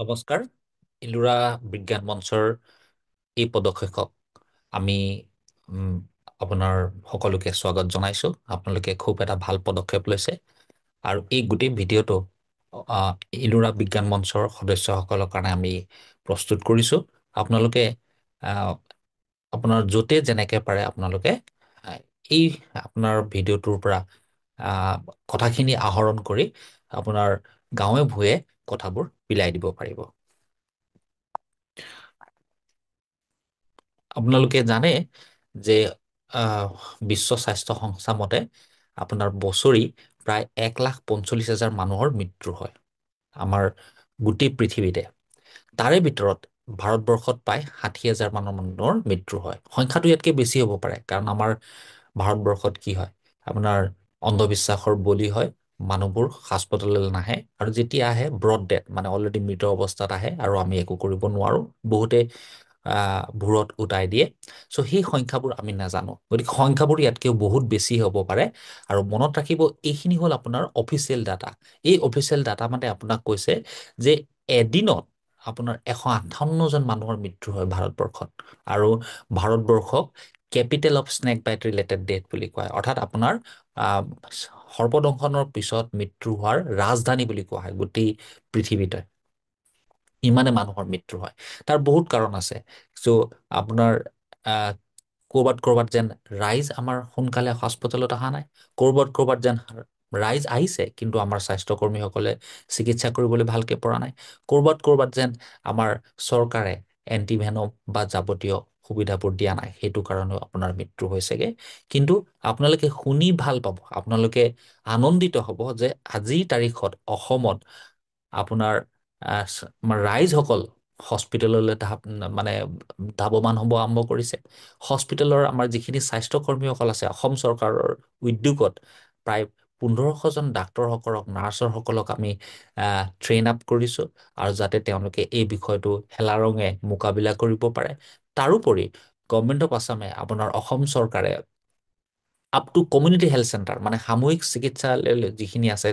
নমস্কাৰ। ইলোৰা বিজ্ঞান মঞ্চৰ এই পদক্ষেপক আমি উম, আপোনাৰ সকলোকে স্বাগত জনাইছো। আপোনালোকে খুব এটা ভাল পদক্ষেপ লৈছে আৰু এই গোটেই ভিডিঅ'টো আহ, ইলোৰা বিজ্ঞান মঞ্চৰ সদস্যসকলৰ কাৰণে আমি প্ৰস্তুত কৰিছো। আপোনালোকে আহ, আপোনাৰ য'তে যেনেকে পাৰে আপোনালোকে আহ, এই আপোনাৰ ভিডিঅ'টোৰ পৰা কথাখিনি আহৰণ কৰি আপোনাৰ গাঁৱে ভূঞে কথাবোৰ বিলাই দিব পাৰিব। আপোনালোকে জানে যে আহ, বিশ্ব স্বাস্থ্য সংস্থা মতে আপোনাৰ বছৰি প্ৰায় 1,45,000 মানুহৰ মৃত্যু হয় আমাৰ গোটেই পৃথিৱীতে। তাৰে ভিতৰত ভাৰতবৰ্ষত প্ৰায় 60,000 মানুহৰ মৃত্যু হয়। সংখ্যাটো ইয়াতকৈ বেছি হ'ব পাৰে, কাৰণ আমাৰ ভাৰতবৰ্ষত কি হয়, আপোনাৰ অন্ধবিশ্বাসৰ বলি হয়। মানুহবোৰ হাস্পতাললৈ নাহে আৰু যেতিয়া আহে ব্ৰড ডেথ, মানে অলৰেডি মৃত অৱস্থাত আহে আৰু আমি একো কৰিব নোৱাৰো। বহুতে ভূৰত উটাই দিয়ে। চ' সেই সংখ্যাবোৰ আমি নাজানো, গতিকে সংখ্যাবোৰ ইয়াতকেও বহুত বেছি হ'ব পাৰে। আৰু মনত ৰাখিব, এইখিনি হ'ল আপোনাৰ অফিচিয়েল ডাটা। এই অফিচিয়েল ডাটা মানে আপোনাক কৈছে যে এদিনত আপোনাৰ 158জন মানুহৰ মৃত্যু হয় ভাৰতবৰ্ষত। আৰু ভাৰতবৰ্ষক capital of snake bite related death বুলি কয়, অৰ্থাৎ আপোনাৰ আহ, সৰ্পদংশনৰ পিছত মৃত্যু হোৱাৰ ৰাজধানী বুলি কোৱা হয় গোটেই পৃথিৱীতে। ইমানে মানুহৰ মৃত্যু হয়। তাৰ বহুত কাৰণ আছে। চ' আপোনাৰ আহ, ক'ৰবাত যেন ৰাইজ আমাৰ সোনকালে হস্পিটেলত অহা নাই, ক'ৰবাত যেন ৰাইজ আহিছে কিন্তু আমাৰ স্বাস্থ্যকৰ্মীসকলে চিকিৎসা কৰিবলৈ ভালকে পৰা নাই, ক'ৰবাত যেন আমাৰ চৰকাৰে এণ্টিভেনম বা যাৱতীয় সুবিধাবোৰ দিয়া নাই, সেইটো কাৰণেও আপোনাৰ মৃত্যু হৈছেগে। কিন্তু আপোনালোকে শুনি ভাল পাব, আপোনালোকে আনন্দিত হ'ব যে আজিৰ তাৰিখত অসমত আপোনাৰ আমাৰ ৰাইজসকল হস্পিটেললৈ মানে ধাৱমান হ'ব আৰম্ভ কৰিছে। হস্পিটেলৰ আমাৰ যিখিনি স্বাস্থ্যকৰ্মীসকল আছে, অসম চৰকাৰৰ উদ্যোগত প্ৰায় 1,500জন ডাক্তৰসকলক, নাৰ্ছসকলক আমি ট্ৰেইন আপ কৰিছোঁ, আৰু যাতে তেওঁলোকে এই বিষয়টো হেলাৰঙে মোকাবিলা কৰিব পাৰে। তাৰোপৰি গভৰ্ণমেণ্ট অফ আছামে, আপোনাৰ অসম চৰকাৰে up to community health centre, মানে সামূহিক চিকিৎসালয় যিখিনি আছে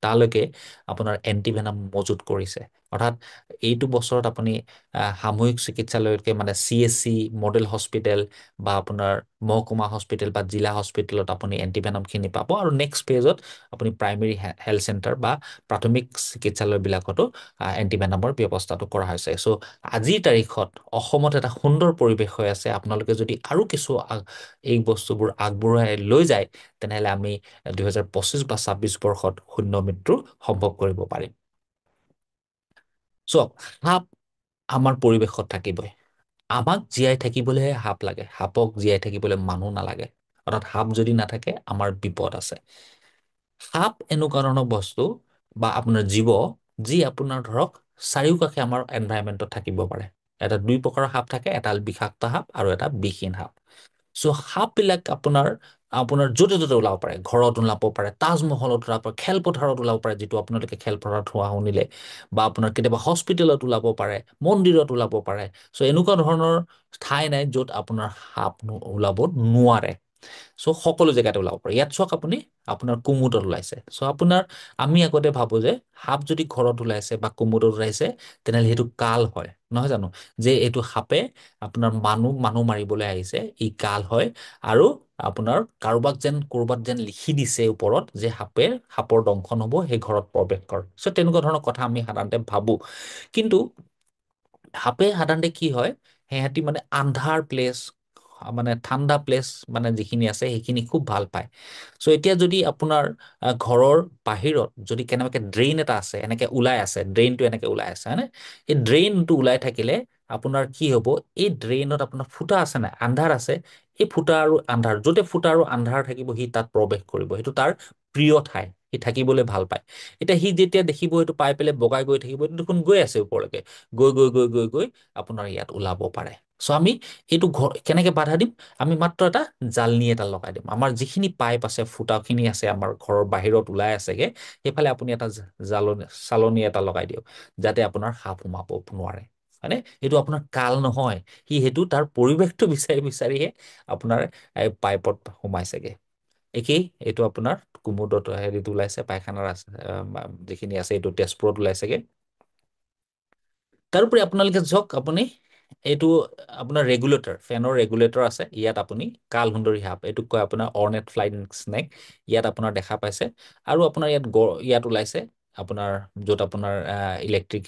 তালৈকে আপোনাৰ এণ্টিভেনাম মজুত কৰিছে। অৰ্থাৎ এইটো বছৰত আপুনি সামূহিক চিকিৎসালয়তকে, মানে CHC মডেল হস্পিটেল বা আপোনাৰ মহকুমা হস্পিটেল বা জিলা হস্পিটেলত আপুনি এণ্টিভেনামখিনি পাব। আৰু নেক্সট পেজত আপুনি প্ৰাইমেৰী হেল্থ চেণ্টাৰ বা প্ৰাথমিক চিকিৎসালয়বিলাকতো এণ্টিভেনামৰ ব্যৱস্থাটো কৰা হৈছে। চ' আজিৰ তাৰিখত অসমত এটা সুন্দৰ পৰিৱেশ হৈ আছে। আপোনালোকে যদি আৰু কিছু এই বস্তুবোৰ আগবঢ়াই লৈ যায়, তেনেহ'লে আমি 2025 বা 26 বৰ্ষত শূন্য মৃত্যু সম্ভৱ কৰিব পাৰিম। চাওক, সাপ আমাৰ পৰিৱেশত থাকিবই। আমাক জীয়াই থাকিবলৈহে সাপ লাগে, সাপক জীয়াই থাকিবলৈ মানুহ নালাগে। অৰ্থাৎ সাপ যদি নাথাকে আমাৰ বিপদ আছে। সাপ এনেকুৱা ধৰণৰ বস্তু বা আপোনাৰ জীৱ, যি আপোনাৰ ধৰক চাৰিওকাষে আমাৰ এনভাইৰনমেণ্টত থাকিব পাৰে। এটা দুই প্ৰকাৰৰ সাপ থাকে, এটা বিষাক্ত সাপ আৰু এটা বিষহীন সাপ। চ' সাপবিলাক আপোনাৰ আপোনাৰ য'তে ত'তে ওলাব পাৰে। ঘৰত ওলাব পাৰে, তাজমহলত ওলাব পাৰে, খেলপথাৰত ওলাব পাৰে, যিটো আপোনালোকে খেলপথাৰত হোৱা শুনিলে, বা আপোনাৰ কেতিয়াবা হস্পিটেলত ওলাব পাৰে, মন্দিৰত ওলাব পাৰে। চ' এনেকুৱা ধৰণৰ ঠাই নাই য'ত আপোনাৰ সাপ ওলাব নোৱাৰে। চ' সকলো জেগাতে ওলাব পাৰে। ইয়াত চাওক, আপুনি আপোনাৰ কুমুদত ওলাইছে। চ' আমি আগতে ভাবো যে সাপ যদি ঘৰত ওলাইছে বা কুমুদত ওলাইছে, তেনেহ'লে সেইটো কাল হয়, নহয় জানো? যে এইটো সাপে আপোনাৰ মানুহ মাৰিবলৈ আহিছে, ই কাল হয়। আৰু আপোনাৰ ক'ৰবাত যেন লিখি দিছে ওপৰত যে সাপৰ দংশন হ'ব, সেই ঘৰত প্ৰৱেশ কৰ। চ' তেনেকুৱা ধৰণৰ কথা আমি সাধাৰণতে ভাবো। কিন্তু সাপে সাধাৰণতে কি হয়, সিহঁতি মানে আন্ধাৰ প্লেচ, মানে ঠাণ্ডা প্লেচ, মানে যিখিনি আছে সেইখিনি খুব ভাল পায়। চ' এতিয়া যদি আপোনাৰ ঘৰৰ বাহিৰত যদি কেনেবাকে ড্ৰেইন এটা আছে, এনেকে ওলাই আছে, ড্ৰেইনটো এনেকে ওলাই আছে, হয়নে? এই ড্ৰেইনটো ওলাই থাকিলে আপোনাৰ কি হ'ব, এই ড্ৰেইনত আপোনাৰ ফুটা আছে নাই, আন্ধাৰ আছে, এই ফুটা আৰু আন্ধাৰ, য'তে ফুটা আৰু আন্ধাৰ থাকিব সি তাত প্ৰৱেশ কৰিব। সেইটো তাৰ প্ৰিয় ঠাই, সি থাকিবলৈ ভাল পায়। এতিয়া সি যেতিয়া দেখিব সেইটো পাই পেলাই বগাই গৈ থাকিব, এইটো দেখোন গৈ আছে ওপৰলৈকে, গৈ আপোনাৰ ইয়াত ওলাব পাৰে। চ' আমি এইটো কেনেকে বাধা দিম? আমি মাত্ৰ এটা জালনী এটা লগাই দিম। আমাৰ যিখিনি পাইপ আছে, ফুটাখিনি আছে, আমাৰ ঘৰৰ বাহিৰত ওলাই আছেগে, সেইফালে আপুনি এটা চালনী এটা লগাই দিয়ক, যাতে আপোনাৰ সাপ সোমাব নোৱাৰে। হয়নে? এইটো আপোনাৰ কাল নহয়, সি সেইটো তাৰ পৰিৱেশটো বিচাৰিহে আপোনাৰ এই পাইপত সোমাইছেগে। একেই এইটো আপোনাৰ কুমুদত হেৰিত ওলাইছে, পায়খানাৰ আছে যিখিনি আছে, এইটো তেজপুৰত ওলাইছেগে। তাৰোপৰি আপোনালোকে চাওক, আপুনি এইটো আপোনাৰ ৰেগুলেটৰ, ফেনৰ ৰেগুলেটৰ আছে ইয়াত, আপুনি কালসুন্দৰী সাপ, এইটোক কয় আপোনাৰ অৰ্নেট ফ্লাইং স্নেক, ইয়াত আপোনাৰ দেখা পাইছে। আৰু আপোনাৰ ইয়াত ওলাইছে আপোনাৰ, য'ত আপোনাৰ ইলেক্ট্ৰিক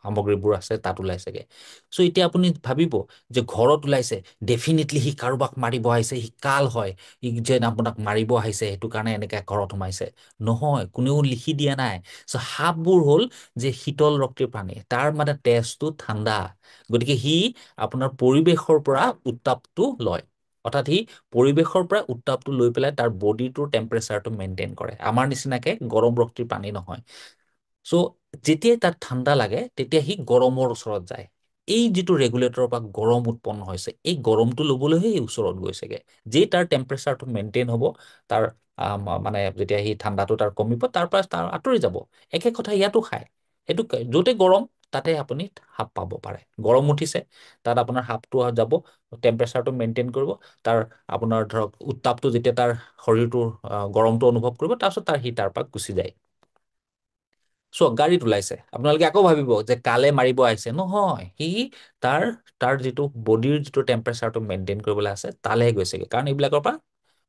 সামগ্ৰীবোৰ আছে তাত ওলাইছেগে। চ' এতিয়া আপুনি ভাবিব যে ঘৰত ওলাইছে, ডেফিনেটলি সি কাৰোবাক মাৰিব আহিছে, সি কাল হয়, সি যেন আপোনাক মাৰিব আহিছে, সেইটো কাৰণে এনেকে ঘৰত সোমাইছে। নহয়, কোনেও লিখি দিয়া নাই। চ' সাপবোৰ হ'ল যে শীতল ৰক্তিৰ প্ৰাণী, তাৰ মানে তেজটো ঠাণ্ডা, গতিকে সি আপোনাৰ পৰিৱেশৰ পৰা উত্তাপটো লয়। অৰ্থাৎ সি পৰিৱেশৰ পৰা উত্তাপটো লৈ পেলাই তাৰ বডিটোৰ টেম্পাৰেচাৰটো মেইনটেইন কৰে, আমাৰ নিচিনাকে গৰম ৰক্তিৰ প্ৰাণী নহয়। চ' যেতিয়াই তাত ঠাণ্ডা লাগে তেতিয়া সি গৰমৰ ওচৰত যায়। এই যিটো ৰেগুলেটৰৰ পৰা গৰম উৎপন্ন হৈছে, এই গৰমটো ল'বলৈহে সি ওচৰত গৈছেগে। যেই তাৰ টেম্পাৰেচাৰটো মেইনটেইন হ'ব, তাৰ মানে যেতিয়া সি ঠাণ্ডাটো তাৰ কমিব, তাৰ পৰা তাৰ আঁতৰি যাব। একে কথা ইয়াতো খায়, সেইটো য'তে গৰম তাতে আপুনি সাপ পাব পাৰে। গৰম উঠিছে, তাত আপোনাৰ সাপটো যাব, টেম্পাৰেচাৰটো মেইনটেইন কৰিব, তাৰ আপোনাৰ ধৰক উত্তাপটো যেতিয়া তাৰ শৰীৰটোৰ গৰমটো অনুভৱ কৰিব, তাৰপিছত সি তাৰ পৰা গুচি যায়। চোৱা, গাড়ীত ওলাইছে, আপোনালোকে আকৌ ভাবিব যে কালে মাৰিব আহিছে, নহয়, সি তাৰ তাৰ যিটো বডিৰ যিটো টেম্পাৰেচাৰটো মেইনটেইন কৰিবলৈ আছে তালৈহে গৈছেগে, কাৰণ এইবিলাকৰ পৰা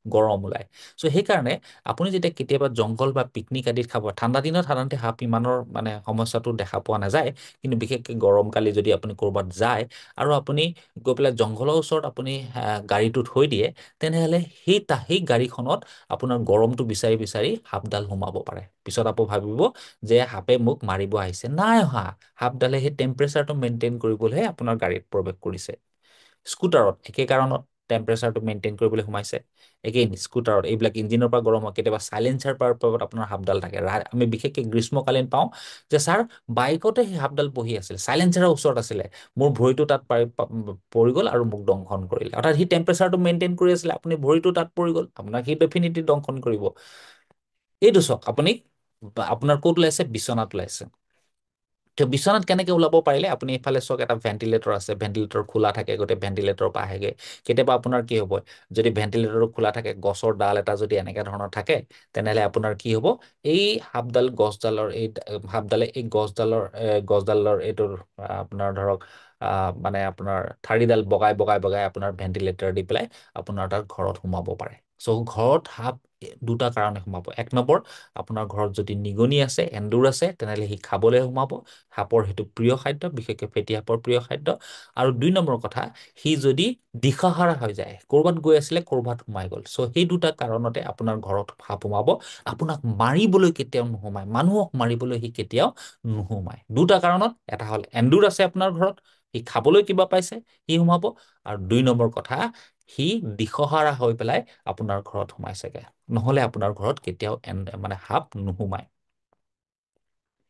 গৰম ওলাই। চ' সেইকাৰণে আপুনি যেতিয়া কেতিয়াবা জংঘল বা পিকনিক আদিত খাব, ঠাণ্ডা দিনত সাধাৰণতে সাপ ইমানৰ মানে সমস্যাটো দেখা পোৱা নাযায়, কিন্তু বিশেষকৈ গৰম কালি যদি আপুনি ক'ৰবাত যায় আৰু আপুনি গৈ পেলাই জংঘলৰ ওচৰত আপুনি গাড়ীটো থৈ দিয়ে, তেনেহ'লে সেই গাড়ীখনত আপোনাৰ গৰমটো বিচাৰি বিচাৰি সাপডাল সোমাব পাৰে। পিছত আকৌ ভাবিব যে সাপে মোক মাৰিব আহিছে, নাই অহা, সাপডালে সেই টেম্পাৰেচাৰটো মেইনটেইন কৰিবলৈহে আপোনাৰ গাড়ীত প্ৰৱেশ কৰিছে। স্কুটাৰত একে কাৰণত টেম্পাৰেচাৰটো মেইনটেইন কৰিবলৈ সোমাইছে। এগেইন স্কুটাৰত এইবিলাক ইঞ্জিনৰ পৰা গৰম হয়, কেতিয়াবা চাইলেঞ্চাৰ পাৱাৰ আপোনাৰ সাপডাল থাকে। আমি বিশেষকৈ গ্ৰীষ্মকালীন পাওঁ যে ছাৰ বাইকতে সেই সাপডাল বহি আছিল, চাইলেঞ্চাৰৰ ওচৰত আছিলে, মোৰ ভৰিটো তাত পৰি গ'ল আৰু মোক দংশন কৰিলে। অৰ্থাৎ সি টেম্পাৰেচাৰটো মেইনটেইন কৰি আছিলে, আপুনি ভৰিটো তাত পৰি গ'ল, আপোনাক সি ডেফিনেটলি দংশন কৰিব। এইটো চাওক, আপোনাৰ ক'ত ওলাইছে, বিচনাত ওলাইছে। বিচনাত কেনেকে ওলাব পাৰিলে, আপুনি এইফালে চাওক, এটা ভেণ্টিলেটৰ আছে, ভেণ্টিলেটৰ খোলা থাকে, গোটেই ভেণ্টিলেটৰৰ পৰা আহেগে। কেতিয়াবা আপোনাৰ কি হ'ব, যদি ভেণ্টিলেটৰ খোলা থাকে, গছৰ ডাল এটা যদি এনেকে ধৰণৰ থাকে, তেনেহ'লে আপোনাৰ কি হ'ব, এই সাপডালে এই গছডালৰ এইটোৰ আপোনাৰ ধৰক মানে আপোনাৰ ঠাৰিডাল বগাই বগাই বগাই আপোনাৰ ভেণ্টিলেটৰ দি পেলাই আপোনাৰ তাত ঘৰত সোমাব পাৰে। চ' ঘৰত সাপ দুটা কাৰণে সোমাব। এক নম্বৰ, আপোনাৰ ঘৰত যদি নিগনি আছে, এন্দুৰ আছে, তেনেহ'লে সি খাবলৈ সোমাব, সাপৰ সেইটো প্ৰিয় খাদ্য, বিশেষকৈ ফেটি সাপৰ প্ৰিয় খাদ্য। আৰু দুই নম্বৰ কথা, সি যদি দিশহাৰা হৈ যায়, ক'ৰবাত গৈ আছিলে ক'ৰবাত সোমাই গ'ল, চ' সেই দুটা কাৰণতে আপোনাৰ ঘৰত সাপ সোমাব। আপোনাক মাৰিবলৈ কেতিয়াও নোসোমায়, মানুহক মাৰিবলৈ সি কেতিয়াও নোসোমায়। দুটা কাৰণত, এটা হ'ল এন্দুৰ আছে আপোনাৰ ঘৰত, সি খাবলৈ কিবা পাইছে, সি সোমাব। আৰু দুই নম্বৰ কথা, সি দিশহাৰা হৈ পেলাই আপোনাৰ ঘৰত সোমাইছেগে, নহ'লে আপোনাৰ ঘৰত কেতিয়াও মানে সাপ নোসোমায়।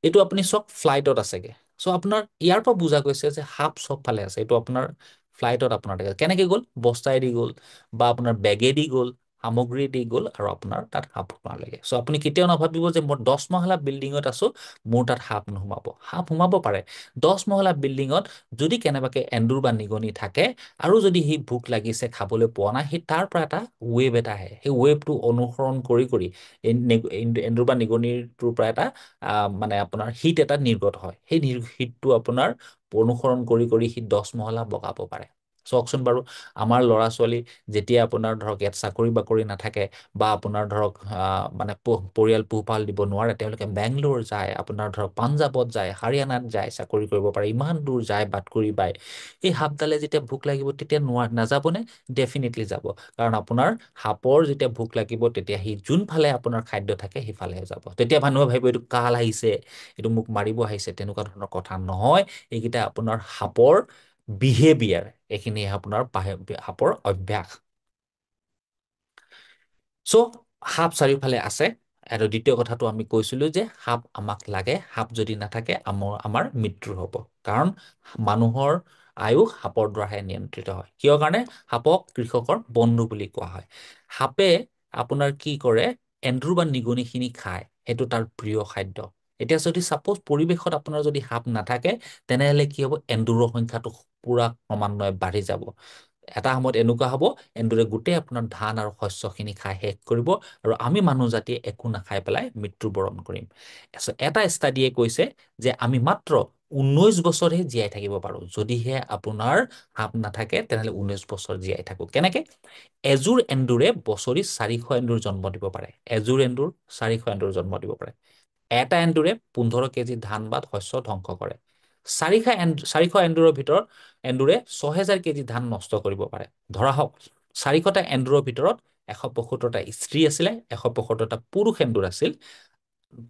এইটো আপুনি চব ফ্লাইটত আছেগে। চ' আপোনাৰ ইয়াৰ পৰা বুজা গৈছে যে সাপ চব ফালে আছে। এইটো আপোনাৰ ফ্লাইটত আপোনাৰ থাকে, কেনেকে গ'ল, বস্তাইদি গ'ল বা আপোনাৰ বেগেদি গ'ল, সামগ্ৰী দি গ'ল, আৰু আপোনাৰ তাত সাপ সোমালেগে। চ' আপুনি কেতিয়াও নাভাবিব যে মই 10 মহলা বিল্ডিঙত আছো, মোৰ তাত সাপ নোসোমাব। সাপ সোমাব পাৰে। 10 মহলা বিল্ডিঙত যদি কেনেবাকে এন্দুৰ বা নিগনি থাকে, আৰু যদি সি ভোক লাগিছে, খাবলৈ পোৱা নাই, সেই তাৰ পৰা এটা ৱেভ এটা আহে, সেই ৱেভটো অনুসৰণ কৰি কৰি এন্দুৰ বা নিগনিটোৰ পৰা এটা মানে আপোনাৰ হিট এটা নিৰ্গত হয়। সেই হিটটো আপোনাৰ অনুসৰণ কৰি কৰি সি 10 মহলা বগাব পাৰে। চাওকচোন বাৰু, আমাৰ ল'ৰা ছোৱালী যেতিয়া আপোনাৰ ধৰক ইয়াত চাকৰি বাকৰি নাথাকে, বা আপোনাৰ ধৰক মানে পৰিয়াল পোহপাল দিব নোৱাৰে, তেওঁলোকে বেংগলোৰ যায়, আপোনাৰ ধৰক পাঞ্জাৱত যায়, হাৰিয়ানাত যায়, চাকৰি কৰিব পাৰে, ইমান দূৰ যায় বাট কৰি বাই। এই সাপডালে যেতিয়া ভোক লাগিব তেতিয়া নাযাবনে? ডেফিনেটলি যাব। কাৰণ আপোনাৰ সাপৰ যেতিয়া ভোক লাগিব, তেতিয়া সি যোনফালে আপোনাৰ খাদ্য থাকে সেইফালেহে যাব। তেতিয়া মানুহে ভাবিব এইটো কাল আহিছে, এইটো মোক মাৰিব আহিছে, তেনেকুৱা ধৰণৰ কথা নহয়। এইকেইটা আপোনাৰ সাপৰ বিহেভিয়াৰ, এইখিনি আপোনাৰ সাপৰ অভ্যাস। চ' সাপ চাৰিওফালে আছে। আৰু দ্বিতীয় কথাটো আমি কৈছিলো যে সাপ আমাক লাগে, সাপ যদি নাথাকে আমাৰ মৃত্যু হ'ব। কাৰণ মানুহৰ আয়ুস সাপৰ দ্বাৰাহে নিয়ন্ত্ৰিত হয়। কিয় কাৰণে? সাপক কৃষকৰ বন্ধু বুলি কোৱা হয়। সাপে আপোনাৰ কি কৰে, এন্দুৰ বা নিগনিখিনি খায়, সেইটো তাৰ প্ৰিয় খাদ্য। এতিয়া যদি চাপ'জ পৰিৱেশত আপোনাৰ যদি সাপ নাথাকে, তেনেহ'লে কি হ'ব, এন্দুৰৰ সংখ্যাটো পুৰা ক্ৰমান্বয়ে বাঢ়ি যাব। এটা সময়ত এনেকুৱা হ'ব, এন্দুৰে গোটেই আপোনাৰ ধান আৰু শস্যখিনি খাই শেষ কৰিব, আৰু আমি মানুহ জাতিয়ে একো নাখাই পেলাই মৃত্যুবৰণ কৰিম। এটা ষ্টাডিয়ে কৈছে যে আমি মাত্ৰ 19 বছৰহে জীয়াই থাকিব পাৰো। যদিহে আপোনাৰ সাপ নাথাকে তেনেহ'লে 19 বছৰ জীয়াই থাকো। কেনেকে? এযোৰ এন্দুৰে বছৰি 400 এন্দুৰ জন্ম দিব পাৰে। এযোৰ এন্দুৰ 400 এন্দুৰ জন্ম দিব পাৰে। এটা এন্দুৰে 15 কেজি ধান বা শস্য ধ্বংস কৰে। 400 এন্দুৰৰ ভিতৰত এন্দুৰে 6000 কেজি ধান নষ্ট কৰিব পাৰে। ধৰা হওক 400টা এন্দুৰৰ ভিতৰত 175টা স্ত্ৰী আছিলে, 175টা পুৰুষ এন্দুৰ আছিল।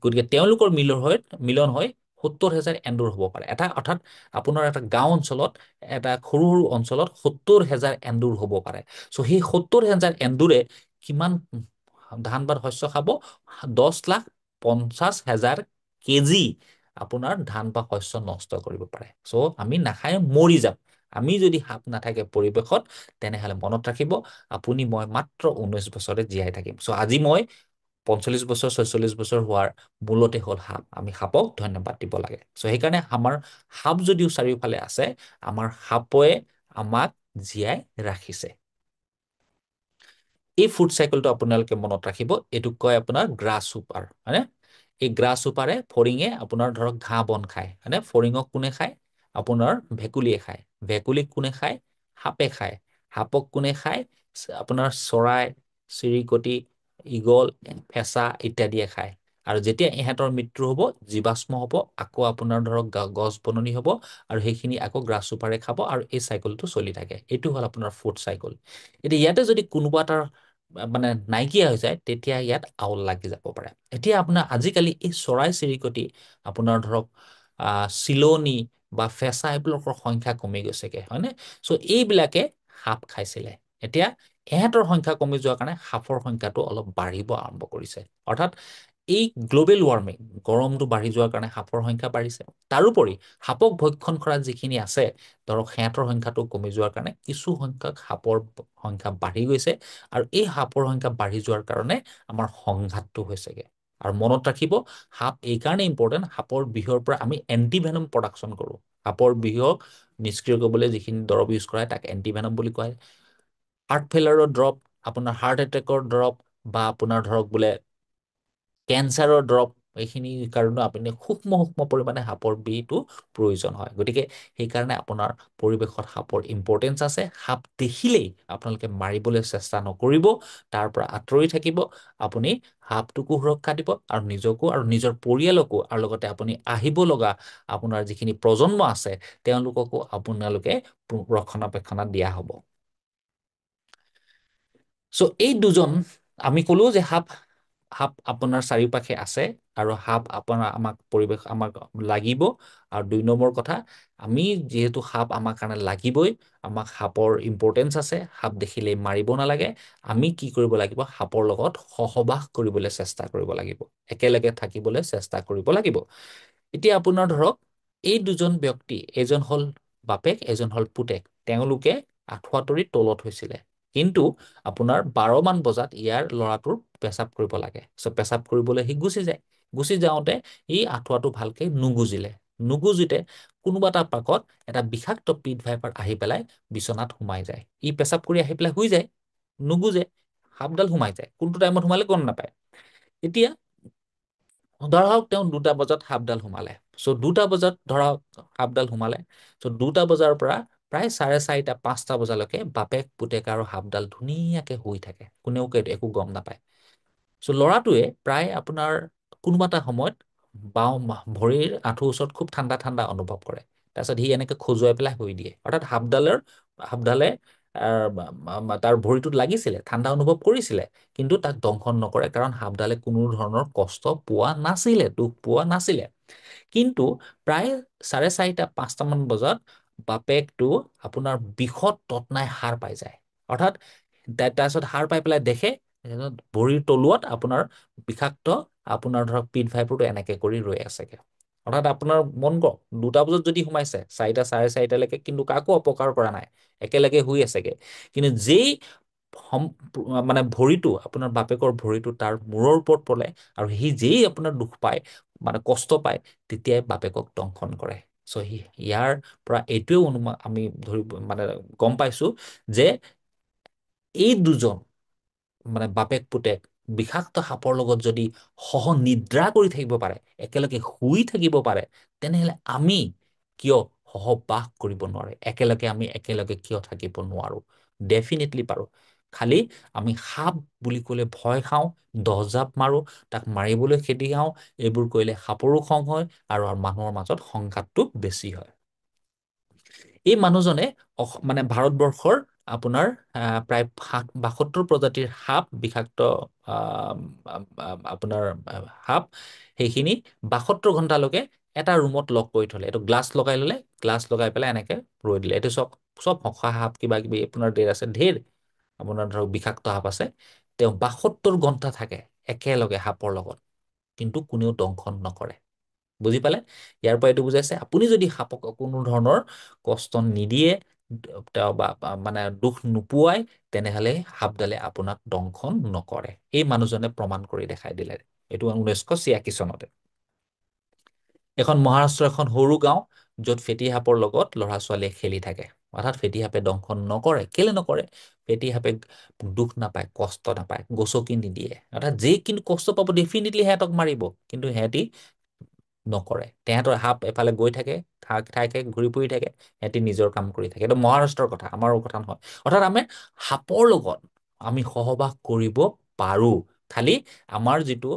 গতিকে তেওঁলোকৰ মিলন হৈ 70,000 এন্দুৰ হ'ব পাৰে। এটা অৰ্থাৎ আপোনাৰ এটা গাঁও অঞ্চলত, এটা সৰু সৰু অঞ্চলত 70,000 এন্দুৰ হ'ব পাৰে। চ' সেই 70,000 এন্দুৰে কিমান ধান বা শস্য খাব? 10,50,000 কেজি আপোনাৰ ধান বা শস্য নষ্ট কৰিব পাৰে। চ' আমি নাখায় মৰি যাম। আমি যদি সাপ নাথাকে পৰিৱেশত, তেনেহ'লে মনত ৰাখিব আপুনি মই মাত্ৰ 19 বছৰে জীয়াই থাকিম। চ' আজি মই 45 বছৰ 46 বছৰ হোৱাৰ মূলতে হ'ল সাপ। আমি সাপক ধন্যবাদ দিব লাগে। চ' সেইকাৰণে আমাৰ সাপ যদিও চাৰিওফালে আছে, আমাৰ সাপে আমাক জীয়াই ৰাখিছে। এই ফুড চাইকেলটো আপোনালোকে মনত ৰাখিব। এইটোক কয় আপোনাৰ গ্ৰাছ হুপাৰ, হয়নে? এই গ্ৰাছ হুপাৰে ফৰিঙে আপোনাৰ ধৰক ঘাঁহ বন খায়, হয়নে? ফৰিঙক কোনে খায়? আপোনাৰ ভেকুলীয়ে খায়। ভেকুলীক কোনে খায়? সাপে খায়। সাপক কোনে খায়? আপোনাৰ চৰাই, চিৰিকটি, ঈগল, ফেঁচা ইত্যাদিয়ে খায়। আৰু যেতিয়া ইহঁতৰ মৃত্যু হ'ব, জীৱাশ্ম হ'ব, আকৌ আপোনাৰ ধৰক গছ বননি হ'ব, আৰু সেইখিনি আকৌ গ্ৰাছ হুপাৰে খাব, আৰু এই চাইকেলটো চলি থাকে। এইটো হ'ল আপোনাৰ ফুড চাইকেল। এতিয়া ইয়াতে যদি কোনোবা এটা মানে নাইকিয়া হৈ যায়, তেতিয়া ইয়াত আউল লাগি যাব পাৰে। এতিয়া আপোনাৰ আজিকালি এই চৰাই চিৰিকটি, আপোনাৰ ধৰক চিলনি বা ফেঁচা, এইবিলাকৰ সংখ্যা কমি গৈছেগে, হয়নে? চ' এইবিলাকে সাপ খাইছিলে। এতিয়া ইহঁতৰ সংখ্যা কমি যোৱাৰ কাৰণে সাপৰ সংখ্যাটো অলপ বাঢ়িব আৰম্ভ কৰিছে। অৰ্থাৎ এই গ্ল'বেল ৱাৰ্মিং, গৰমটো বাঢ়ি যোৱাৰ কাৰণে সাপৰ সংখ্যা বাঢ়িছে। তাৰোপৰি সাপক ভক্ষণ কৰা যিখিনি আছে, ধৰক সিহঁতৰ সংখ্যাটো কমি যোৱাৰ কাৰণে কিছু সংখ্যক সাপৰ সংখ্যা বাঢ়ি গৈছে। আৰু এই সাপৰ সংখ্যা বাঢ়ি যোৱাৰ কাৰণে আমাৰ সংঘাতটো হৈছেগে। আৰু মনত ৰাখিব, সাপ এই কাৰণে ইম্পৰ্টেণ্ট, সাপৰ বিষৰ পৰা আমি এণ্টিভেনম প্ৰডাকশ্যন কৰোঁ। সাপৰ বিষক নিষ্ক্ৰিয় কৰিবলৈ যিখিনি দৰৱ ইউজ কৰা হয় তাক এণ্টিভেনম বুলি কোৱা হয়। হাৰ্ট ফেইলাৰৰ দৰৱ, আপোনাৰ হাৰ্ট এটেকৰ দৰৱ, বা আপোনাৰ ধৰক বোলে কেঞ্চাৰৰ দৰৱ, এইখিনি কাৰণে আপুনি সূক্ষ্ম সূক্ষ্ম পৰিমাণে সাপৰ বিষটো প্ৰয়োজন হয়। গতিকে সেইকাৰণে আপোনাৰ পৰিৱেশত সাপৰ ইম্পৰ্টেঞ্চ আছে। সাপ দেখিলেই আপোনালোকে মাৰিবলৈ চেষ্টা নকৰিব, তাৰ পৰা আঁতৰি থাকিব। আপুনি সাপটোকো সুৰক্ষা দিব, আৰু নিজকো আৰু নিজৰ পৰিয়ালকো, আৰু লগতে আপুনি আহিব লগা আপোনাৰ যিখিনি প্ৰজন্ম আছে তেওঁলোককো আপোনালোকে ৰক্ষণাবেক্ষণ দিয়া হ'ব। চ' এই দুজন, আমি ক'লো যে সাপ সাপ আপোনাৰ চাৰিওপাশে আছে, আৰু সাপ আপোনাৰ আমাক লাগিব। আৰু 2 নম্বৰ কথা, আমি যিহেতু সাপ আমাৰ কাৰণে লাগিবই, আমাক সাপৰ ইম্পৰ্টেঞ্চ আছে, সাপ দেখিলেই মাৰিব নালাগে। আমি কি কৰিব লাগিব? সাপৰ লগত সহবাস কৰিবলৈ চেষ্টা কৰিব লাগিব, একেলগে থাকিবলৈ চেষ্টা কৰিব লাগিব। এতিয়া আপোনাৰ ধৰক এই দুজন ব্যক্তি, এজন হ'ল বাপেক, এজন হ'ল পুতেক, তেওঁলোকে আঁঠুৱা তলত হৈছিলে। কিন্তু আপোনাৰ 12মান বজাত ইয়াৰ ল'ৰাটোৰ পেচাব কৰিব লাগে। চ' পেচাব কৰিবলৈ সি গুচি যায়। গুচি যাওঁতে সি আঁঠুৱাটো ভালকে নুগুজোতে কোনোবা এটা পাকত এটা বিষাক্ত পিট ভাইপাৰ আহি পেলাই বিচনাত সোমাই যায়। ই পেচাব কৰি আহি পেলাই শুই যায়, নুগুজে, সাপডাল সোমাই যায়। কোনটো টাইমত সোমালে গম নাপায়। এতিয়া ধৰা হওক তেওঁ 2টা বজাত সাপডাল সোমালে। চ' 2টা বজাত ধৰা সাপডাল সোমালে। চ' 2টা বজাৰ পৰা প্ৰায় 4:30-5টা বজালৈকে বাপেক পুতেক আৰু সাপডাল ধুনীয়াকে শুই থাকে, কোনেও একো গম নাপায়। চ' ল'ৰাটোৱে প্ৰায় আপোনাৰ কোনোবা এটা সময়ত ভৰিৰ আঁঠুৰ ওচৰত খুব ঠাণ্ডা ঠাণ্ডা অনুভৱ কৰে। তাৰপিছত সি এনেকে খজুৱাই পেলাই শুই দিয়ে। অৰ্থাৎ সাপডালে তাৰ ভৰিটোত লাগিছিলে, ঠাণ্ডা অনুভৱ কৰিছিলে, কিন্তু তাক দংশন নকৰে, কাৰণ সাপডালে কোনো ধৰণৰ কষ্ট পোৱা নাছিলে, দুখ পোৱা নাছিলে। কিন্তু প্ৰায় 4:30-5টামান বজাত বাপেকটো আপোনাৰ বিষত ততনাই সাৰ পাই যায়। অৰ্থাৎ তাৰপিছত সাৰ পাই পেলাই দেখে ভৰিৰ তলুৱাত আপোনাৰ বিষাক্ত আপোনাৰ ধৰক পিট ভাইপাৰটো এনেকে কৰি ৰৈ আছেগে। অৰ্থাৎ আপোনাৰ মন কৰক, 2টা বজাত যদি সোমাইছে, 4:00-4:30লৈকে কিন্তু কাকো অপকাৰ কৰা নাই, একেলগে শুই আছেগে। কিন্তু যেই মানে ভৰিটো, আপোনাৰ বাপেকৰ ভৰিটো তাৰ মূৰৰ ওপৰত পৰে, আৰু সি যেই আপোনাৰ দুখ পায়, মানে কষ্ট পায়, তেতিয়াই বাপেকক দংশন কৰে। চ' ইয়াৰ পৰা এইটোৱে আমি মানে গম পাইছো যে এই দুজন মানে বাপেক পুতেক বিষাক্ত সাপৰ লগত যদি নিদ্ৰা কৰি থাকিব পাৰে, একেলগে শুই থাকিব পাৰে, তেনেহ'লে আমি কিয় সহবাস কৰিব নোৱাৰে? একেলগে আমি একেলগে কিয় থাকিব নোৱাৰো? ডেফিনেটলি পাৰো। খালি আমি সাপ বুলি ক'লে ভয় খাওঁ, দহজাপ মাৰো, তাক মাৰিবলৈ খেদি খাওঁ। এইবোৰ কৰিলে সাপৰো খং হয় আৰু মানুহৰ মাজত সংঘাতটো বেছি হয়। এই মানুহজনে মানে ভাৰতবৰ্ষৰ আপোনাৰ প্ৰায় 72 প্ৰজাতিৰ সাপ, বিষাক্ত আহ, আপোনাৰ সাপ, সেইখিনি 72 ঘণ্টালৈকে এটা ৰুমত লক কৰি থলে। এইটো গ্লাছ লগাই ললে, গ্লাছ লগাই পেলাই এনেকে ৰৈ দিলে। এইটো চব চব হখা সাপ কিবা কিবি আপোনাৰ ঢেৰ আছে, ঢেৰ আপোনাৰ ধৰক বিষাক্ত সাপ আছে। তেওঁ 72 ঘণ্টা থাকে একেলগে সাপৰ লগত, কিন্তু কোনেও দংশন নকৰে। বুজি পালে? ইয়াৰ পৰা এইটো বুজাইছে, আপুনি যদি সাপক কোনো ধৰণৰ কষ্ট নিদিয়ে, মানে দুখ নোপোৱাই, তেনেহলে সাপডালে আপোনাক দংশন নকৰে। এই মানুহজনে প্ৰমাণ কৰি দেখাই দিলে। এইটো 1986 চনতে। এখন মহাৰাষ্ট্ৰৰ এখন সৰু গাঁও, য'ত ফেটি সাপৰ লগত ল'ৰা ছোৱালীয়ে খেলি থাকে। অৰ্থাৎ ফেটি সাপে দংশন নকৰে। কেলে নকৰে? ফেটি সাপে দুখ নাপায়, কষ্ট নাপায়, গচকি নিদিয়ে। অৰ্থাৎ যে কিন্তু কষ্ট পাব, ডেফিনেটলি সিহঁতক মাৰিব, কিন্তু সিহঁতি নকৰে। তেহেঁতৰ সাপ এফালে গৈ থাকে, ঠাইকে ঘূৰি ফুৰি থাকে, সিহঁতি নিজৰ কাম কৰি থাকে। এইটো মহাৰাষ্ট্ৰৰ কথা, আমাৰো কথা নহয়। অৰ্থাৎ আমি সাপৰ লগত আমি সহবাস কৰিব পাৰো। খালি আমাৰ যিটো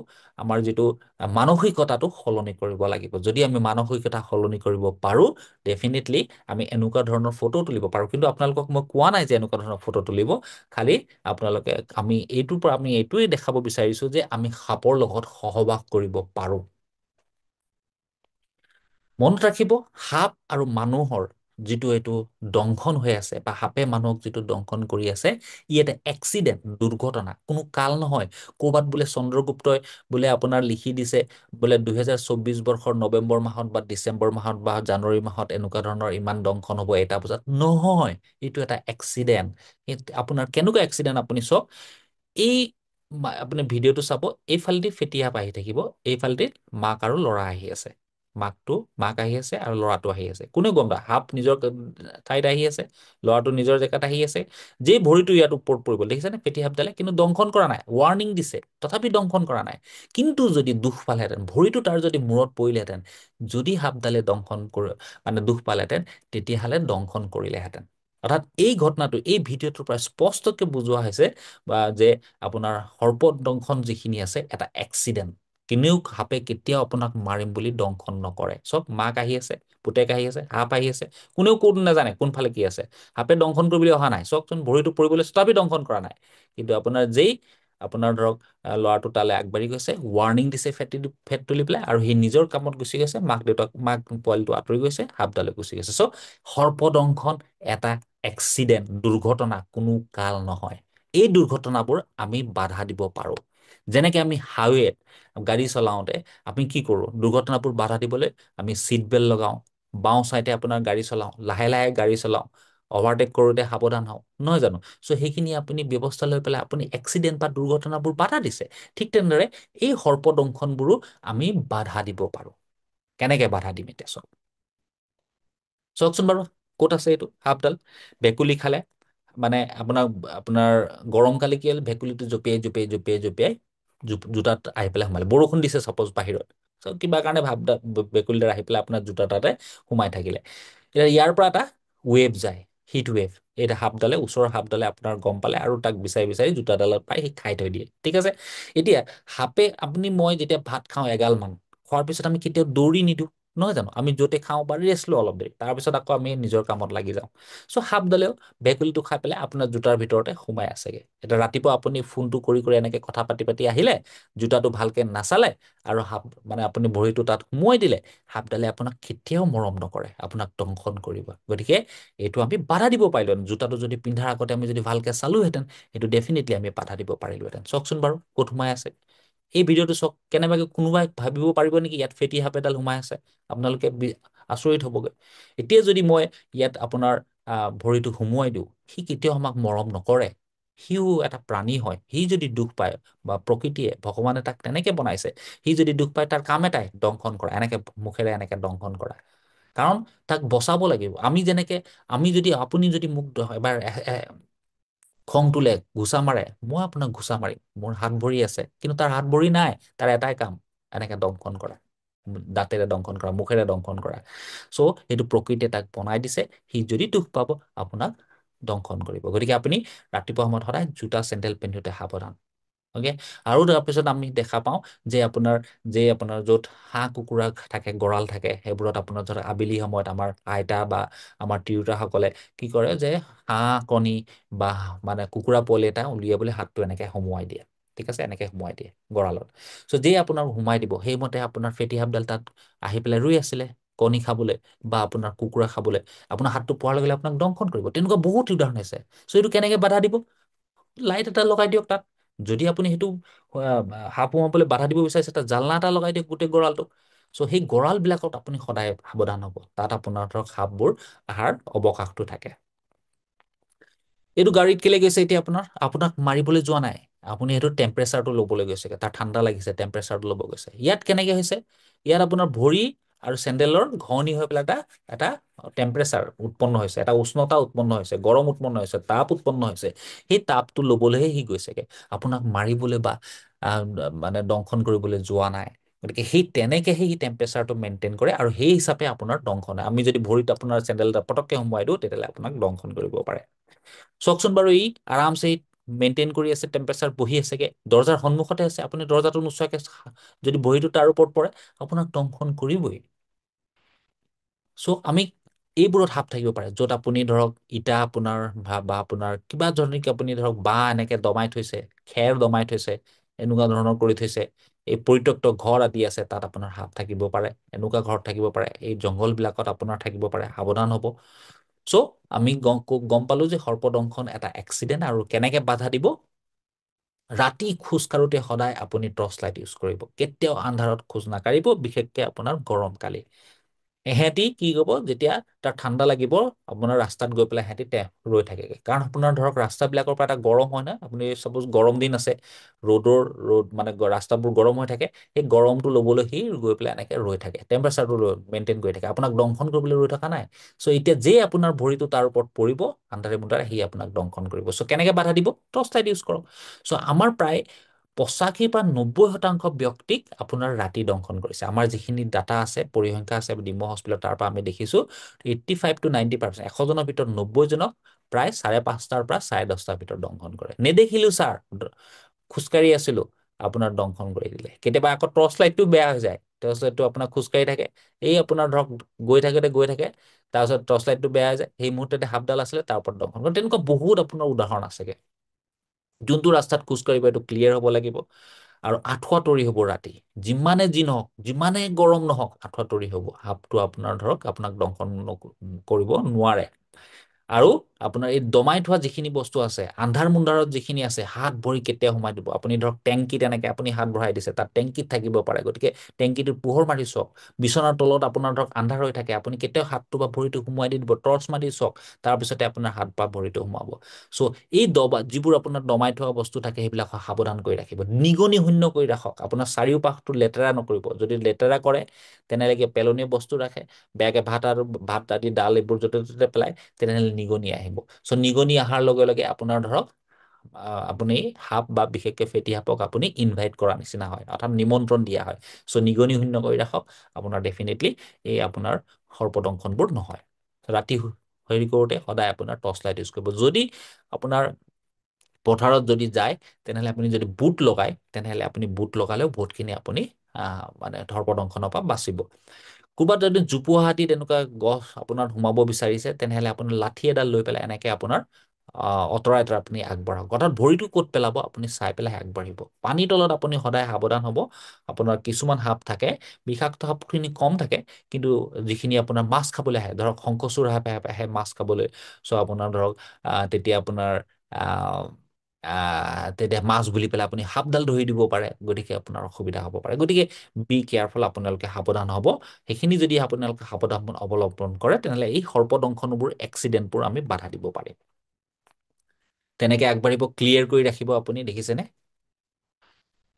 মানসিকতাটো সলনি কৰিব লাগিব। যদি আমি মানসিকতা সলনি কৰিব পাৰো, ডেফিনেটলি আমি এনেকুৱা ধৰণৰ ফটো তুলিব পাৰো। কিন্তু আপোনালোকক মই কোৱা নাই যে এনেকুৱা ধৰণৰ ফটো তুলিব। খালি আপোনালোকে আমি এইটোৰ পৰা আমি এইটোৱে দেখাব বিচাৰিছো যে আমি সাপৰ লগত সহবাস কৰিব পাৰো। মনত ৰাখিব, সাপ আৰু মানুহৰ যিটো এইটো দংশন হৈ আছে, বা সাপে মানুহক যিটো দংশন কৰি আছে, ই এটা এক্সিডেণ্ট, দুৰ্ঘটনা, কোনো কাল নহয়। ক'ৰবাত বোলে চন্দ্ৰগুপ্তই বোলে আপোনাৰ লিখি দিছে বোলে 2024 বৰ্ষৰ নৱেম্বৰ মাহত বা ডিচেম্বৰ মাহত বা জানুৱাৰী মাহত এনেকুৱা ধৰণৰ ইমান দংশন হ'ব 1টা বজাত। নহয়, এইটো এটা এক্সিডেণ্ট। আপোনাৰ কেনেকুৱা এক্সিডেণ্ট আপুনি চাওক। এই আপুনি ভিডিঅ'টো চাব, এইফালেদি ফেটি সাপ আহি থাকিব, এইফালেদি মাক আৰু ল'ৰা আহি আছে। মাক আহি আছে আৰু ল'ৰাটো আহি আছে। কোনে গম পায়? সাপ নিজৰ ঠাইত আহি আছে, ল'ৰাটো নিজৰ জেগাত আহি আছে। যে ভৰিটো ইয়াত ওপৰত পৰিব, দেখিছেনে? ফেটি সাপডালে কিন্তু দংশন কৰা নাই, ৱাৰ্ণিং দিছে, তথাপি দংশন কৰা নাই। কিন্তু যদি দুখ পালেহেঁতেন, ভৰিটো তাৰ যদি মূৰত পৰিলেহেঁতেন, যদি সাপডালে দংশন মানে দুখ পালেহেঁতেন, তেতিয়াহ'লে দংশন কৰিলেহেঁতেন। অৰ্থাৎ এই ঘটনাটো, এই ভিডিঅ'টোৰ পৰা স্পষ্টকৈ বুজোৱা হৈছে বা যে আপোনাৰ সৰ্পদংশন যিখিনি আছে, এটা এক্সিডেণ্ট। সাপে কেতিয়াও আপোনাক মাৰিম বুলি দংশন নকৰে। চব মাক আহি আছে, পুতেক আহি আছে, সাপ আহি আছে, কোনেও ক'ত নাজানে কোনফালে কি আছে। সাপে দংশন কৰিবলৈ অহা নাই, চাওকচোন, ভৰিটো পৰিবলৈ তথাপি দংশন কৰা নাই। কিন্তু আপোনাৰ ধৰক ল'ৰাটো তালৈ আগবাঢ়ি গৈছে, ৱাৰ্ণিং দিছে ফেট তুলি পেলাই, আৰু সি নিজৰ কামত গুচি গৈছে, মাক পোৱালিটো আঁতৰি গৈছে, সাপডালে গুচি গৈছে। সৰ্পদংশন এটা এক্সিডেণ্ট, দুৰ্ঘটনা, কোনো কাল নহয়। এই দুৰ্ঘটনাবোৰ আমি বাধা দিব পাৰো। যেনেকে আমি হাইৱেত গাড়ী চলাওঁতে আমি কি কৰোঁ? দুৰ্ঘটনাবোৰ বাধা দিবলৈ আমি ছিট বেল্ট লগাওঁ, বাওঁ চাইডে আপোনাৰ গাড়ী চলাওঁ, লাহে লাহে গাড়ী চলাওঁ, অভাৰটেক কৰোঁতে সাৱধান হওঁ, নহয় জানো? সেইখিনি আপুনি ব্যৱস্থা লৈ পেলাই আপুনি এক্সিডেণ্ট বা দুৰ্ঘটনাবোৰ বাধা দিছে। ঠিক তেনেদৰে এই সৰ্পদংশনবোৰো আমি বাধা দিব পাৰো। কেনেকে বাধা দিম এতিয়া চাওকচোন বাৰু। ক'ত আছে এইটো সাপডাল? ভেকুলী খালে, মানে আপোনাৰ গৰম কালি কি হ'ল, ভেকুলীটো জঁপিয়াই জোতাত আহি পেলাই সোমালে। বৰষুণ দিছে চাপ'জ বাহিৰত, কিবা কাৰণে ভেকুলীডাল আহি পেলাই আপোনাৰ জোতা তাতে সোমাই থাকিলে। এতিয়া ইয়াৰ পৰা এটা ৱেভ যায়, হিট ৱেভ। এই ওচৰৰ সাপডালে আপোনাৰ গম পালে আৰু তাক বিচাৰি বিচাৰি জোতাডালত পাই সি খাই থৈ দিয়ে। ঠিক আছে। এতিয়া সাপে মই যেতিয়া ভাত খাওঁ এগাল মান, খোৱাৰ পিছত আমি কেতিয়াও দৌৰি নিদিওঁ, নহয় জানো? আমি য'তে খাওঁ বা ৰেষ্ট লওঁ অলপ দেৰি, তাৰপিছত আকৌ আমি নিজৰ কামত লাগি যাওঁ। সাপডালেও ভেকুলীটো খাই পেলাই আপোনাৰ জোতাৰ ভিতৰতে সোমাই আছেগে। এতিয়া ৰাতিপুৱা আপুনি ফোনটো কৰি কৰি এনেকে কথা পাতি পাতি আহিলে, জোতাটো ভালকে নাচালে, আৰু আপুনি ভৰিটো তাত সোমোৱাই দিলে, সাপডালে আপোনাক কেতিয়াও মৰম নকৰে, আপোনাক দংশন কৰিব। গতিকে এইটো আমি বাধা দিব পাৰিলোহেঁতেন। জোতাটো যদি পিন্ধাৰ আগতে আমি যদি ভালকে চালোহেঁতেন, সেইটো ডেফিনেটলি আমি বাধা দিব পাৰিলোহেঁতেন। চাওকচোন বাৰু ক'ত সোমাই আছে এই ভিডিঅ'টো চাওক। কেনেবাকে কোনোবাই ভাবিব পাৰিব নেকি ইয়াত ফেটি সাপ এডাল সোমাই আছে? আপোনালোকে আচৰিত হ'বগৈ। এতিয়া যদি মই ইয়াত আপোনাৰ ভৰিটো সুমুৱাই দিওঁ, সি কেতিয়াও আমাক মৰম নকৰে। সিও এটা প্ৰাণী হয়। সি যদি দুখ পায়, বা প্ৰকৃতিয়ে, ভগৱানে তাক তেনেকে বনাইছে, সি যদি দুখ পায়, তাৰ কাম এটাই দংশন কৰা, এনেকে মুখেৰে এনেকে দংশন কৰা। কাৰণ তাক বচাব লাগিব। আপুনি যদি মোক এবাৰ খং তোলে, ঘুচা মাৰে, মই আপোনাক ঘুচা মাৰিম। মোৰ হাত ভৰি আছে, কিন্তু তাৰ হাত ভৰি নাই, তাৰ এটাই কাম, এনেকে দংশন কৰা। দাঁতেৰে দংশন কৰা, মুখেৰে দংশন কৰা। চ' সেইটো প্ৰকৃতিয়ে তাক বনাই দিছে, সি যদি দুখ পাব আপোনাক দংশন কৰিব। গতিকে আপুনি ৰাতিপুৱা সময়ত সদায় জোতা চেণ্ডেল পিন্ধোতে সাৱধান। অ'কে, আৰু তাৰপিছত আমি দেখা পাওঁ যে আপোনাৰ য'ত হাঁহ কুকুৰা থাকে, গঁৰাল থাকে, সেইবোৰত আপোনাৰ ধৰক আবেলি সময়ত আমাৰ আইতা বা আমাৰ তিৰোতাসকলে কি কৰে যে হাঁহ কণী বা মানে কুকুৰা পোৱালি এটা উলিয়াবলৈ হাতটো এনেকে সোমোৱাই দিয়ে। ঠিক আছে, এনেকে সোমোৱাই দিয়ে গঁৰালত। চ' যেই আপোনাৰ সোমাই দিব, সেইমতে আপোনাৰ ফেটি সাপডাল তাত আহি পেলাই ৰৈ আছিলে কণী খাবলৈ বা আপোনাৰ কুকুৰা খাবলৈ। আপোনাৰ হাতটো পোৱাৰ লগে লগে আপোনাক দংশন কৰিব। তেনেকুৱা বহুত উদাহৰণ আছে। চ' এইটো কেনেকে বাধা দিব? লাইট এটা লগাই দিয়ক তাত। যদি আপুনি সেইটো সাপ সোমাবলৈ বাধা দিব বিচাৰিছে, তাত জালনা এটা লগাই দিয়ক গোটেই গঁৰালটোক। চ' সেই গঁৰালবিলাকত আপুনি সদায় সাৱধান হ'ব। তাত আপোনাৰ ধৰক সাপবোৰ অহাৰ অৱকাশটো থাকে। এইটো গাড়ীত কেলে গৈছে এতিয়া আপোনাক মাৰিবলৈ যোৱা নাই। আপুনি সেইটো টেম্পাৰেচাৰটো ল'বলৈ গৈছে, তাৰ ঠাণ্ডা লাগিছে, টেম্পাৰেচাৰটো ল'ব গৈছে। ইয়াত কেনেকে হৈছে? ইয়াত আপোনাৰ ভৰি আৰু চেণ্ডেলৰ ঘহনি হৈ পেলাই এটা টেম্পাৰেচাৰ উৎপন্ন হৈছে, এটা উষ্ণতা উৎপন্ন হৈছে, গৰম উৎপন্ন হৈছে, তাপ উৎপন্ন হৈছে। সেই তাপটো ল'বলৈহে সি গৈছেগে, আপোনাক মাৰিবলৈ বা আহ, মানে দংশন কৰিবলৈ যোৱা নাই। গতিকে তেনেকেহে সি টেম্পাৰেচাৰটো মেইনটেইন কৰে, আৰু সেই হিচাপে আপোনাৰ দংশন হয়। আমি যদি ভৰিত আপোনাৰ চেণ্ডেল এটা পটককে সোমোৱাই দিওঁ, তেতিয়াহ'লে আপোনাক দংশন কৰিব পাৰে। চাওকচোন বাৰু, আৰামছে মেইনটেইন কৰি আছে, টেম্পাৰেচাৰ বহি আছেগে, দৰ্জাৰ সন্মুখতে আছে। আপুনি দৰ্জাটো নোচোৱাকে যদি ভৰিটো তাৰ ওপৰত পৰে, আপোনাক দংশন কৰিবই। চ' আমি এইবোৰত সাপ থাকিব পাৰে, য'ত আপুনি ধৰক ইটা আপোনাৰ বা আপোনাৰ কিবা ধৰণে আপুনি ধৰক বাঁহ এনেকে দমাই থৈছে, খেৰ দমাই থৈছে, এনেকুৱা ধৰণৰ কৰি থৈছে। এই পৰিত্যক্ত ঘৰ আদি আছে, তাত আপোনাৰ সাপ থাকিব পাৰে। এনেকুৱা ঘৰত থাকিব পাৰে, এই জংঘল বিলাকত আপোনাৰ থাকিব পাৰে, সাৱধান হ'ব। চ' আমি গম পালো যে সৰ্পদংশন এটা এক্সিডেণ্ট। আৰু কেনেকে বাধা দিব? ৰাতি খোজ কাঢ়োতে সদায় আপুনি টৰ্চ লাইট ইউজ কৰিব। কেতিয়াও আন্ধাৰত খোজ নাকাঢ়িব, বিশেষকে আপোনাৰ গৰম কালি। এহেঁতি কি কৰিব, যেতিয়া তাৰ ঠাণ্ডা লাগিব, আপোনাৰ ৰাস্তাত গৈ পেলাই সিহঁতি ৰৈ থাকেগে। কাৰণ আপোনাৰ ধৰক ৰাস্তাবিলাকৰ পৰা এটা গৰম হয় না, আপুনি চাপোজ গৰম দিন আছে, ৰ'দ মানে ৰাস্তাবোৰ গৰম হৈ থাকে, সেই গৰমটো ল'বলৈ সি গৈ পেলাই এনেকে ৰৈ থাকে, টেম্পাৰেচাৰটো মেইনটেইন কৰি থাকে। আপোনাক দংশন কৰিবলৈ ৰৈ থকা নাই। চ' এতিয়া যে আপোনাৰ ভৰিটো তাৰ ওপৰত পৰিব আন্ধাৰে মুন্ধাৰে, সি আপোনাক দংশন কৰিব। চ' কেনেকে বাধা দিব? টৰ্চ লাইট ইউজ কৰক। চ' আমাৰ প্ৰায় 85 পৰা 90% ব্যক্তিক আপোনাৰ ৰাতি দংশন কৰিছে। আমাৰ যিখিনি ডাটা আছে, পৰিসংখ্যা আছে ডিমৌ হস্পিটেলত, তাৰ পৰা আমি দেখিছো 85 to 90%, 100জনৰ ভিতৰত 90জনক প্ৰায় 5:30 পৰা 10:30 ভিতৰত দংশন কৰে। নেদেখিলো ছাৰ, খোজকাঢ়ি আছিলো, আপোনাৰ দংশন কৰি দিলে। কেতিয়াবা আকৌ টৰ্চ লাইটটো বেয়া হৈ যায়, টৰ্চ লাইটটো আপোনাৰ খোজকাঢ়ি থাকে, এই আপোনাৰ ধৰক গৈ থাকে, তাৰপিছত টৰ্চ লাইটটো বেয়া হৈ যায়, সেই মুহূৰ্ততে সাপডাল আছিলে, তাৰ ওপৰত দংশন কৰে। তেনেকুৱা বহুত আপোনাৰ উদাহৰণ আছেগে। যোনটো ৰাস্তাত খোজকাঢ়িব, এইটো ক্লিয়াৰ হ'ব লাগিব। আৰু আঁঠুৱা তৰি হ'ব ৰাতি। যিমানে যি নহওক, যিমানে গৰম নহওক, আঁঠুৱা তৰি হ'ব। সাপটো আপোনাৰ ধৰক আপোনাক দংশন কৰিব নোৱাৰে। আৰু আপোনাৰ এই দমাই থোৱা যিখিনি বস্তু আছে, আন্ধাৰ মুন্ধাৰত যিখিনি আছে, হাত ভৰি কেতিয়া সোমাই দিব। আপুনি ধৰক টেংকিত এনেকে আপুনি হাত ভৰাই দিছে, তাত টেংকিত থাকিব পাৰে। গতিকে টেংকিটোত পোহৰ মাৰি চাওক। বিচনাৰ তলত আপোনাৰ ধৰক আন্ধাৰ হৈ থাকে, আপুনি কেতিয়াও হাতটো বা ভৰিটো সোমোৱাই দি দিব, টৰ্চ মাৰি চাওক, তাৰপিছতে আপোনাৰ হাত বা ভৰিটো সোমাব। চ' এই যিবোৰ আপোনাৰ দমাই থোৱা বস্তু থাকে, সেইবিলাক সাৱধান কৰি ৰাখিব, নিগনি শূন্য কৰি ৰাখক। আপোনাৰ চাৰিওপাশটো লেতেৰা নকৰিব। যদি লেতেৰা কৰে, তেনেহ'লে পেলনীয়া বস্তু ৰাখে, বেয়াকে ভাত আদি ডাল এইবোৰ য'তে ত'তে পেলাই, তেনেহ'লে নিগনি আহিব। চ' নিগনি অহাৰ লগে লগে আপোনাৰ ধৰক আপুনি সাপ বা বিশেষকে ফেটি সাপক আপুনি ইনভাইট কৰা নিচিনা হয়, অৰ্থাৎ নিমন্ত্ৰণ দিয়া হয়। চ' নিগনি শূন্য কৰি ৰাখক, আপোনাৰ ডেফিনেটলি এই আপোনাৰ সৰ্পদংশনবোৰ নহয়। ৰাতি হেৰি কৰোঁতে সদায় আপোনাৰ টৰ্চ লাইট ইউজ কৰিব। যদি আপোনাৰ পথাৰত যদি যায়, তেনেহ'লে আপুনি যদি বুট লগায়, তেনেহ'লে আপুনি বুট লগালেও বহুতখিনি আপুনি মানে সৰ্পদংশনৰ পৰা বাচিব। ক'ৰবাত যদি জোপোহা হাতীত এনেকুৱা গছ আপোনাৰ সোমাব বিচাৰিছে, তেনেহ'লে আপোনাৰ লাঠি এডাল লৈ পেলাই এনেকে আপোনাৰ অঁতৰাই আপুনি আগবাঢ়ক। অৰ্থাৎ ভৰিটো ক'ত পেলাব আপুনি চাই পেলাই আগবাঢ়িব। পানীৰ তলত আপুনি সদায় সাৱধান হ'ব। আপোনাৰ কিছুমান সাপ থাকে, বিষাক্ত সাপখিনি কম থাকে, কিন্তু যিখিনি আপোনাৰ মাছ খাবলৈ আহে, ধৰক শংখচূড় সাপে আহে মাছ খাবলৈ। চ' আপোনাৰ ধৰক তেতিয়া আপোনাৰ তেতিয়া মাছ বুলি পেলাই আপুনি সাপডাল ধৰি দিব পাৰে। গতিকে আপোনাৰ অসুবিধা হ'ব পাৰে। গতিকে বি কেয়াৰফুল, আপোনালোকে সাৱধান হ'ব। সেইখিনি যদি আপোনালোকে সাৱধান অৱলম্বন কৰে, তেনেহ'লে এই সৰ্পদংশনবোৰ, এক্সিডেণ্টবোৰ আমি বাধা দিব পাৰিম। তেনেকে আগবাঢ়িব, ক্লিয়াৰ কৰি ৰাখিব। আপুনি দেখিছেনে?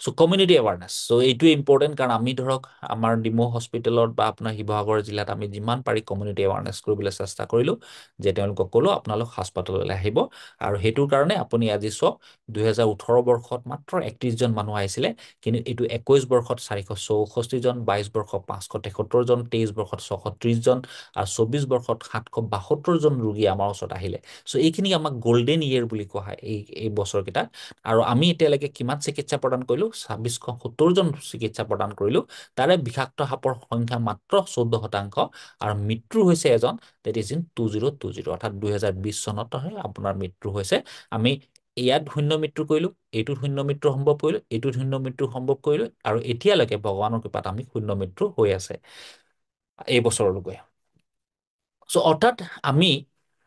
চ' কমিউনিটি এৱাৰনেছ, চ' এইটোৱে ইম্পৰ্টেণ্ট, কাৰণ আমি ধৰক আমাৰ ডিমৌ হস্পিটেলত বা আপোনাৰ শিৱসাগৰ জিলাত আমি যিমান পাৰি কমিউনিটি এৱাৰনেছ কৰিবলৈ চেষ্টা কৰিলোঁ, যে তেওঁলোকক ক'লো আপোনালোক হাস্পতাললৈ আহিব। আৰু সেইটোৰ কাৰণে আপুনি আজি চাওক, 2018 বৰ্ষত মাত্ৰ 31জন মানুহ আহিছিলে, কিন্তু এইটো 21 বৰ্ষত 464 জন, 22 বৰ্ষত 573 জন, 23 বৰ্ষত 630 জন, আৰু 24 বৰ্ষত 772 জন ৰোগী আমাৰ ওচৰত আহিলে। চ' এইখিনি আমাক গল্ডেন ইয়েৰ বুলি কোৱা হয় এই বছৰকেইটাত। আৰু আমি এতিয়ালৈকে কিমান চিকিৎসা প্ৰদান কৰিলোঁ? 2670 জন চিকিৎসা প্ৰদান কৰিলোঁ। তাৰে বিষাক্ত সাপৰ সংখ্যা মাত্ৰ 14%, আৰু মৃত্যু হৈছে এজন, ডেট ইজ ইন 2020, অৰ্থাৎ 2020 চনত আপোনাৰ মৃত্যু হৈছে। আমি ইয়াত শূন্য মৃত্যু কৰিলোঁ, এইটোত শূন্য মৃত্যু সম্ভৱ কৰিলোঁ, এইটোত শূন্য মৃত্যু সম্ভৱ কৰিলোঁ, আৰু এতিয়ালৈকে ভগৱানৰ কৃপাত আমি শূন্য মৃত্যু হৈ আছে এই বছৰলৈকে। চ' অৰ্থাৎ আমি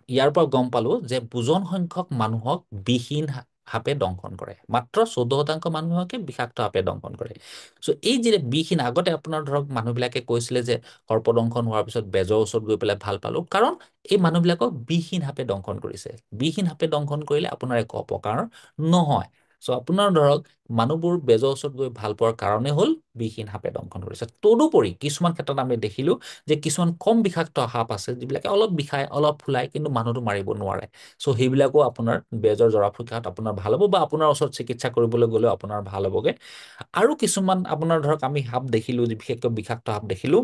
ইয়াৰ পৰা গম পালো যে বুজন সংখ্যক মানুহক বিষহীন সাপে দংশন কৰে, মাত্ৰ 14% মানুহকে বিষাক্ত সাপে দংশন কৰে। চ' এই যে বিষহীন, আগতে আপোনাৰ ধৰক মানুহবিলাকে কৈছিলে যে সৰ্পদংশন হোৱাৰ পিছত বেজৰ ওচৰত গৈ পেলাই ভাল পালো, কাৰণ এই মানুহবিলাকক বিষহীন সাপে দংশন কৰিছে। বিষহীন সাপে দংশন কৰিলে আপোনাৰ একো অপকাৰ নহয়। চ' আপোনাৰ ধৰক মানুহবোৰ বেজৰ ওচৰত গৈ ভাল পোৱাৰ কাৰণে হ'ল বিষহীন সাপে দংশন কৰিছে। তদুপৰি কিছুমান ক্ষেত্ৰত আমি দেখিলো যে কিছুমান কম বিষাক্ত সাপ আছে, যিবিলাকে অলপ বিষায়, অলপ ফুলাই, কিন্তু মানুহটো মাৰিব নোৱাৰে। চ' সেইবিলাকো আপোনাৰ বেজৰ জৰা ফুকাত আপোনাৰ ভাল হ'ব, বা আপোনাৰ ওচৰত চিকিৎসা কৰিবলৈ গ'লেও আপোনাৰ ভাল হ'বগে। আৰু কিছুমান আপোনাৰ ধৰক আমি সাপ দেখিলো, বিশেষকৈ বিষাক্ত সাপ দেখিলো,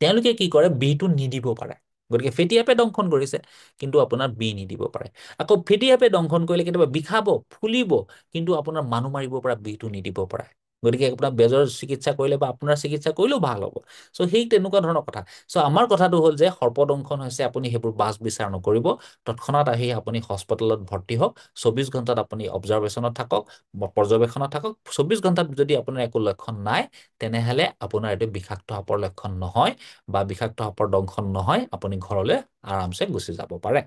তেওঁলোকে কি কৰে, বিহটো নিদিব পাৰে। গতিকে ফেটি সাপে দংশন কৰিছে, কিন্তু আপোনাৰ বিহ নিদিব পাৰে। আকৌ ফেটি সাপে দংশন কৰিলে কেতিয়াবা বিষাব, ফুলিব, কিন্তু আপোনাৰ মানুহ মাৰিব পৰা বিহটো নিদিব পাৰে। গতিকে আপোনাৰ বেজৰ চিকিৎসা কৰিলে বা আপোনাৰ চিকিৎসা কৰিলেও ভাল হ'ব। চ' সেই তেনেকুৱা ধৰণৰ কথা। চ' আমাৰ কথাটো হ'ল যে সৰ্পদংশন হৈছে, আপুনি সেইবোৰ বাছ বিচাৰ নকৰিব, তৎক্ষণাত আহি আপুনি হস্পিটেলত ভৰ্তি হওক, 24 ঘণ্টাত আপুনি অবজাৰভেশ্যনত থাকক, পৰ্যবেক্ষণত থাকক। 24 ঘণ্টাত যদি আপোনাৰ একো লক্ষণ নাই, তেনেহলে আপোনাৰ এইটো বিষাক্ত সাপৰ লক্ষণ নহয়, বা বিষাক্ত সাপৰ দংশন নহয়, আপুনি ঘৰলৈ আৰামছে গুচি যাব পাৰে।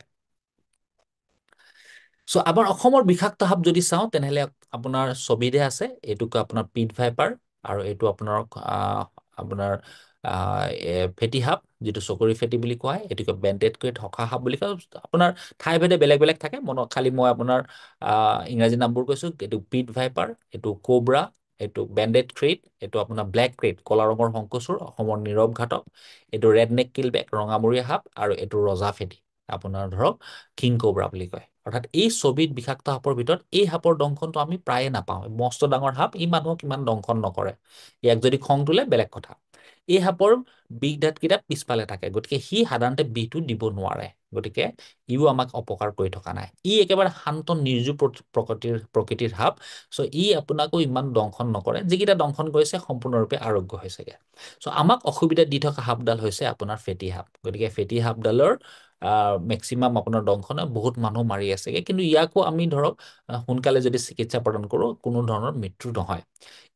চ' আমাৰ অসমৰ বিষাক্ত সাপ যদি চাওঁ, তেনেহলে আপোনাৰ ছবিতে আছে, এইটোকে আপোনাৰ পিট ভাইপাৰ, আৰু এইটো আপোনাৰ ফেটি সাপ, যিটো চকৰি ফেটি বুলি কোৱা হয়, এইটোকে বেণ্টেডকৈ থকা সাপ বুলি কয়। আপোনাৰ ঠাই ভেদে বেলেগ বেলেগ থাকে, খালি মই আপোনাৰ ইংৰাজী নামবোৰ কৈছো। এইটো পিট ভাইপাৰ, এইটো কোব্ৰা, এইটো বেণ্ডেড ক্ৰেট, এইটো আপোনাৰ ব্লেক ক্ৰেট, কলা ৰঙৰ শংকচুৰ, অসমৰ নীৰৱ ঘাটক, এইটো ৰেড নেক কিলবেক, ৰঙামূৰীয়া সাপ, আৰু এইটো ৰজা ফেটি, আপোনাৰ ধৰক কিং কোব্ৰা বুলি কয়। অৰ্থাৎ এই ছবিধ বিষাক্ত সাপৰ ভিতৰত এই সাপৰ দংশনটো আমি প্ৰায়ে নাপাওঁ। মস্ত ডাঙৰ সাপ, ই মানুহক ইমান দংশন নকৰে। ইয়াক যদি খং তোলে বেলেগ কথা। এই সাপৰ বিষ দাঁতকেইটা পিছফালে থাকে, গতিকে সি সাধাৰণতে বিষটো দিব নোৱাৰে। গতিকে ইও আমাক অপকাৰ কৰি থকা নাই। ই একেবাৰে শান্ত নিৰ্জীৱ প্ৰকৃতিৰ সাপ। চ' ই আপোনাকো ইমান দংশন নকৰে, যিকেইটা দংশন কৰিছে সম্পূৰ্ণৰূপে আৰোগ্য হৈছেগে। চ' আমাক অসুবিধা দি থকা সাপডাল হৈছে আপোনাৰ ফেটি সাপ। গতিকে ফেটি সাপডালৰ মেক্সিমাম আপোনাৰ দংশনে বহুত মানুহ মাৰি আছেগে, কিন্তু ইয়াকো আমি ধৰক সোনকালে যদি চিকিৎসা প্ৰদান কৰোঁ, কোনো ধৰণৰ মৃত্যু নহয়।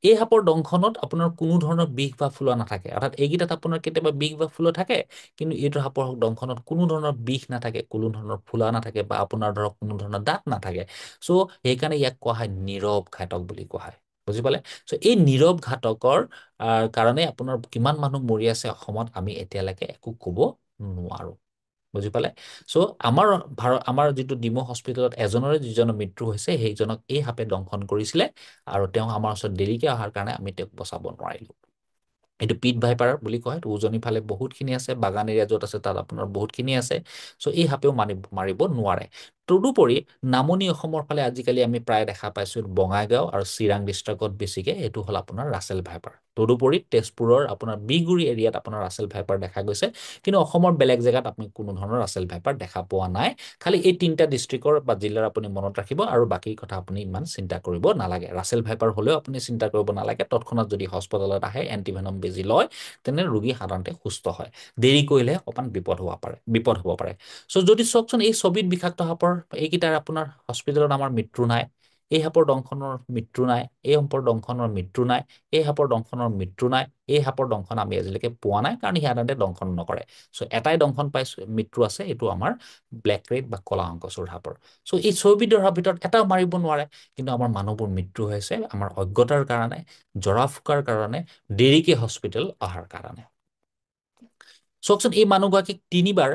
এই সাপৰ দংশনত আপোনাৰ কোনো ধৰণৰ বিষ বা ফুলোৱা নাথাকে, অৰ্থাৎ এইকেইটাত আপোনাৰ কেতিয়াবা বিষ বা ফুলোৱা থাকে, কিন্তু এইটো সাপৰ দংশনত কোনো ধৰণৰ বিষ নাথাকে, কোনো ধৰণৰ ফুলা নাথাকে, বা আপোনাৰ ধৰক কোনো ধৰণৰ দাঁত নাথাকে। চ' সেইকাৰণে ইয়াক কোৱা হয় নীৰৱ ঘাতক বুলি কোৱা হয়। বুজি পালে? চ' এই নীৰৱ ঘাতকৰ কাৰণে আপোনাৰ কিমান মানুহ মৰি আছে অসমত, আমি এতিয়ালৈকে একো ক'ব নোৱাৰো। বুজি পালে? চ' আমাৰ যিটো ডিমৌ হস্পিটেলত এজনৰে যিজনৰ মৃত্যু হৈছে, সেইজনক এই সাপে দংশন কৰিছিলে, আৰু তেওঁ আমাৰ ওচৰত দেৰিকে অহাৰ কাৰণে আমি তেওঁক বচাব নোৱাৰিলো। এইটো পিট ভাইপাৰ বুলি কয়। উজনিৰ ফালে বহুতখিনি আছে, বাগান এৰিয়া য'ত আছে তাত আপোনাৰ বহুতখিনি আছে। চ' এই সাপেও মাৰিব নোৱাৰে। তদুপৰি নামনি অসমৰ ফালে আজিকালি আমি প্ৰায় দেখা পাইছো বঙাইগাঁও আৰু চিৰাং ডিষ্ট্ৰিক্টত বেছিকে, এইটো হ'ল আপোনাৰ ৰাছেল ভাইপাৰ। তদুপৰি তেজপুৰৰ আপোনাৰ বিহগুৰি এৰিয়াত আপোনাৰ ৰাছেল ভাইপাৰ দেখা গৈছে, কিন্তু অসমৰ বেলেগ জেগাত আপুনি কোনো ধৰণৰ ৰাছেল ভাইপাৰ দেখা পোৱা নাই। খালি এই 3টা ডিষ্ট্ৰিক্টৰ বা জিলাৰ আপুনি মনত ৰাখিব, আৰু বাকী কথা আপুনি ইমান চিন্তা কৰিব নালাগে। ৰাছেল ভাইপাৰ হ'লেও আপুনি চিন্তা কৰিব নালাগে। তৎক্ষণাত যদি হস্পিটেলত আহে, এণ্টিভেনম বেজি লয়, তেনে ৰোগী সাধাৰণতে সুস্থ হয়। দেৰি কৰিলে অকণমান বিপদ হ'ব পাৰে। চ' যদি চাওকচোন, এই ছবিত বিষাক্ত সাপৰ এইকেইটাৰ আপোনাৰ হস্পিটেলত আমাৰ মৃত্যু নাই, এই সাপৰ দংশনৰ মৃত্যু নাই, এই সাপৰ দংশনৰ মৃত্যু নাই, এই সাপৰ দংশনৰ মৃত্যু নাই, এই সাপৰ দংশন আমি আজিলৈকে পোৱা নাই, কাৰণ সি সাধাৰণতে দংশন নকৰে। চ' এটাই দংশন মৃত্যু আছে, এইটো আমাৰ ব্লেক ৰেট বা কলা শংকচুৰ সাপৰ। চ' এই ছবিধৰ ভিতৰত এটাও মাৰিব নোৱাৰে, কিন্তু আমাৰ মানুহবোৰ মৃত্যু হৈছে আমাৰ অজ্ঞতাৰ কাৰণে, জৰা ফুকাৰ কাৰণে, দেৰিকে হস্পিটেল অহাৰ কাৰণে। চাওকচোন, এই মানুহগৰাকীক 3বাৰ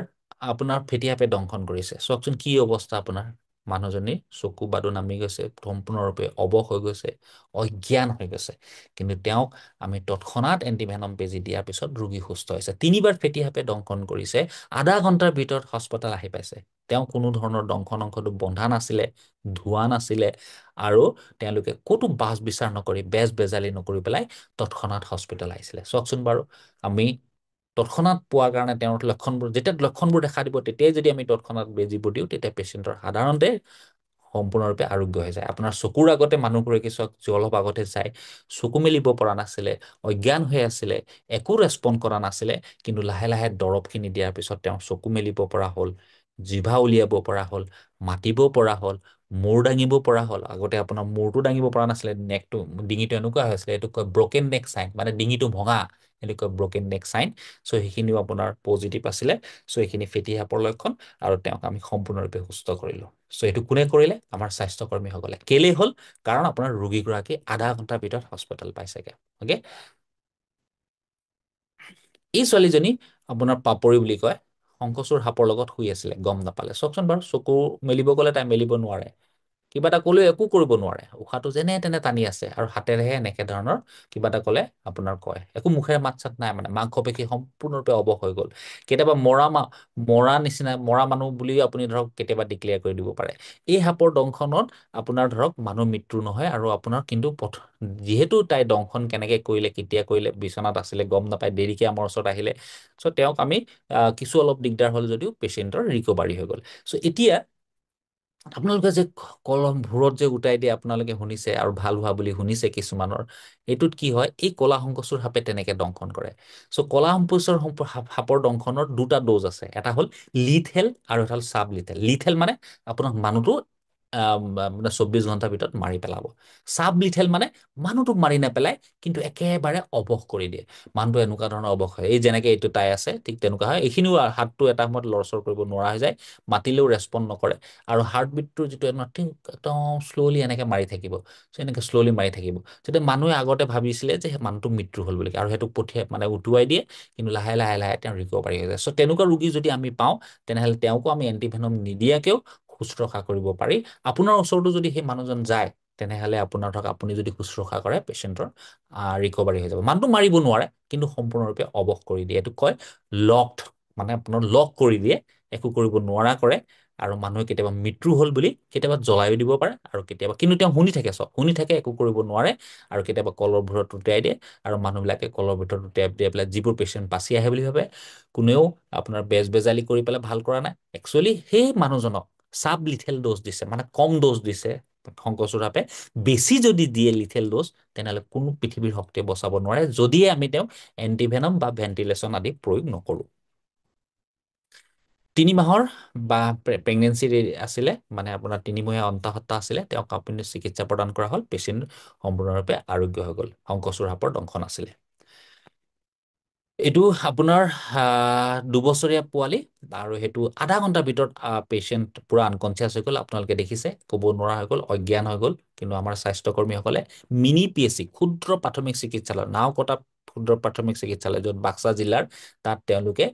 আপোনাৰ ফেটি সাপে দংশন কৰিছে। চাওকচোন কি অৱস্থা আপোনাৰ। মানুহজনী চকু বাদো নামি গৈছে, সম্পূৰ্ণৰূপে অৱশ হৈ গৈছে, অজ্ঞান হৈ গৈছে। কিন্তু তেওঁক আমি তৎক্ষণাত এণ্টিভেনম বেজি দিয়াৰ পিছত ৰোগী সুস্থ হৈছে। 3বাৰ ফেটি সাপে দংশন কৰিছে, আধা ঘণ্টাৰ ভিতৰত হস্পিটেল আহি পাইছে। তেওঁ কোনো ধৰণৰ দংশন অংশটো বন্ধা নাছিলে, ধোৱা নাছিলে, আৰু তেওঁলোকে ক'তো বাছ বিচাৰ নকৰি, বেজালি নকৰি পেলাই তৎক্ষণাত হস্পিটেল আহিছিলে। চাওকচোন বাৰু, আমি তৎক্ষণাত পোৱাৰ কাৰণে তেওঁৰ লক্ষণবোৰ, যেতিয়া লক্ষণবোৰ দেখা দিব তেতিয়াই যদি আমি তৎক্ষণাত বেজীবোৰ দিওঁ, তেতিয়া পেচেণ্টৰ সাধাৰণতে সম্পূৰ্ণৰূপে আৰোগ্য হৈ যায়। আপোনাৰ চকুৰ আগতে মানুহবোৰে চাওক, অলপ আগতে চাই চকু মেলিব পৰা নাছিলে, অজ্ঞান হৈ আছিলে, একো ৰেচপন্দ কৰা নাছিলে, কিন্তু লাহে লাহে দৰৱখিনি দিয়াৰ পিছত তেওঁ চকু মেলিব পৰা হ'ল, জিভা উলিয়াব পৰা হ'ল, মাতিব পৰা হ'ল, মূৰ দাঙিব পৰা হ'ল। আগতে আপোনাৰ মূৰটো দাঙিব পৰা নাছিলে, নেকটো, ডিঙিটো এনেকুৱা হৈছিলে, এইটো কয় ব্ৰকেন নেক চাইন, মানে ডিঙিটো ভঙা, সেইটো কয় ব্ৰকেন নেক চাইন। চ' সেইখিনিও আপোনাৰ পজিটিভ আছিলে। চ' এইখিনি ফেটি সাপৰ লক্ষণ, আৰু তেওঁক আমি সম্পূৰ্ণৰূপে সুস্থ কৰিলোঁ। চ' এইটো কোনে কৰিলে? আমাৰ স্বাস্থ্যকৰ্মীসকলে। কেলেই হ'ল? কাৰণ আপোনাৰ ৰোগীগৰাকী আধা ঘণ্টাৰ ভিতৰত হস্পিটেল পাইছেগে। অ'কে, এই ছোৱালীজনী আপোনাৰ পাপৰি বুলি কয়, শংকচুৰ সাপৰ লগত শুই আছিলে, গম নাপালে। চাওকচোন বাৰু, চকু মেলিব গ'লে তাই মেলিব নোৱাৰে, কিবা এটা ক'লেও একো কৰিব নোৱাৰে, উশাহটো যেনে তেনে টানি আছে, আৰু হাতেৰেহে এনেকে ধৰণৰ কিবা এটা ক'লে আপোনাৰ কয়, একো মুখেৰে মাত চাত নাই, মানে মাংস পেশী সম্পূৰ্ণৰূপে অৱশ হৈ গ'ল। কেতিয়াবা মৰা নিচিনা, মৰা মানুহ বুলিও আপুনি ধৰক কেতিয়াবা ডিক্লেয়াৰ কৰি দিব পাৰে। এই সাপৰ দংশনত আপোনাৰ ধৰক মানুহ মৃত্যু নহয়, আৰু আপোনাৰ কিন্তু যিহেতু তাই দংশন কেনেকে কৰিলে, কেতিয়া কৰিলে, বিচনাত আছিলে, গম নাপায়, দেৰিকে আমাৰ ওচৰত আহিলে। চ' তেওঁক আমি কিছু অলপ দিগদাৰ হ'ল যদিও পেচেণ্টৰ ৰিকভাৰী হৈ গ'ল। চ' এতিয়া আপোনালোকে যে কলম ভূৰত যে উটাই দিয়ে, আপোনালোকে শুনিছে, আৰু ভাল হোৱা বুলি শুনিছে কিছুমানৰ। এইটোত কি হয়, এই কলা সংকচুৰ সাপে তেনেকে দংশন কৰে। চ' কলা সংকচুৰ সাপৰ দংশনৰ দুটা ড'জ আছে, এটা হ'ল লিথেল আৰু এটা হ'ল চাব লিথেল। লিথেল মানে আপোনাক মানুহটো মানে 24 ঘণ্টাৰ ভিতৰত মাৰি পেলাব। চাব লিথেল মানে মানুহটোক মাৰি নেপেলাই, কিন্তু একেবাৰে অৱশ কৰি দিয়ে। মানুহটো এনেকুৱা ধৰণৰ অৱশ হয়, এই যেনেকে এইটো তাই আছে, ঠিক তেনেকুৱা হয়। এইখিনিও হাতটো এটা সময়ত লৰচৰ কৰিব নোৱাৰা হৈ যায়, মাতিলেও ৰেচপণ্ড নকৰে, আৰু হাৰ্টবিটটো যিটো একদম শ্ল'লি এনেকে মাৰি থাকিব। চ' এনেকে শ্ল'লি মাৰি থাকিব, যেতিয়া মানুহে আগতে ভাবিছিলে যে সেই মানুহটো মৃত্যু হ'ল বুলি, আৰু সেইটো মানে উটুৱাই দিয়ে, কিন্তু লাহে লাহে লাহে তেওঁ ৰিকভাৰী হৈ যায়। চ' তেনেকুৱা ৰোগী যদি আমি পাওঁ, তেনেহ'লে তেওঁকো আমি এণ্টিভেনম নিদিয়াকেও শুশ্ৰূষা কৰিব পাৰি। আপোনাৰ ওচৰতো যদি সেই মানুহজন যায়, তেনেহ'লে আপোনাৰ ধৰক আপুনি যদি শুশ্ৰূষা কৰে, পেচেণ্টৰ ৰিকভাৰী হৈ যাব। মানুহটো মাৰিব নোৱাৰে, কিন্তু সম্পূৰ্ণৰূপে অৱশ কৰি দিয়ে। এইটো কয় লকড, মানে আপোনাৰ লক কৰি দিয়ে, একো কৰিব নোৱাৰা কৰে। আৰু মানুহে কেতিয়াবা মৃত্যু হ'ল বুলি কেতিয়াবা জ্বলাইও দিব পাৰে, আৰু কেতিয়াবা কিন্তু তেওঁ শুনি থাকে, চব শুনি থাকে, একো কৰিব নোৱাৰে, আৰু কেতিয়াবা কলৰ ভূৰত উটিয়াই দিয়ে, আৰু মানুহবিলাকে কলৰ ভিতৰত উটিয়াই পেলাই যিবোৰ পেচেণ্ট বাচি আহে বুলি ভাবে, কোনেও আপোনাৰ বেজালি কৰি পেলাই ভাল কৰা নাই। একচুৱেলি সেই মানুহজনক চাব লিথেল ড'জ দিছে, মানে কম ড'জ দিছে শংকচুৰ সাপে। বেছি যদি দিয়ে লিথেল ড'জ, তেনেহ'লে কোনো পৃথিৱীৰ শক্তিয়ে বচাব নোৱাৰে, যদিহে আমি তেওঁক এণ্টিভেনম বা ভেণ্টিলেশ্যন আদি প্ৰয়োগ নকৰোঁ। 3 মাহৰ বা প্ৰেগনেঞ্চি আছিলে, মানে আপোনাৰ 3মহীয়া অন্তঃসত্ত্বা আছিলে, তেওঁক আপুনি চিকিৎসা প্ৰদান কৰা হ'ল, পেচেণ্ট সম্পূৰ্ণৰূপে আৰোগ্য হৈ গ'ল। শংকচুৰ সাপৰ দংশন আছিলে। এইটো আপোনাৰ 2 বছৰীয়া পোৱালি, আৰু সেইটো আধা ঘণ্টাৰ ভিতৰত পেচেণ্ট পুৰা আনকনচিয়াছ হৈ গ'ল। আপোনালোকে দেখিছে, ক'ব নোৱাৰা হৈ গ'ল, অজ্ঞান হৈ গ'ল। কিন্তু আমাৰ স্বাস্থ্যকৰ্মীসকলে মিনি PHC, ক্ষুদ্ৰ প্ৰাথমিক চিকিৎসালয়, নাওকটা ক্ষুদ্ৰ প্ৰাথমিক চিকিৎসালয়, য'ত বাক্সা জিলাৰ, তাত তেওঁলোকে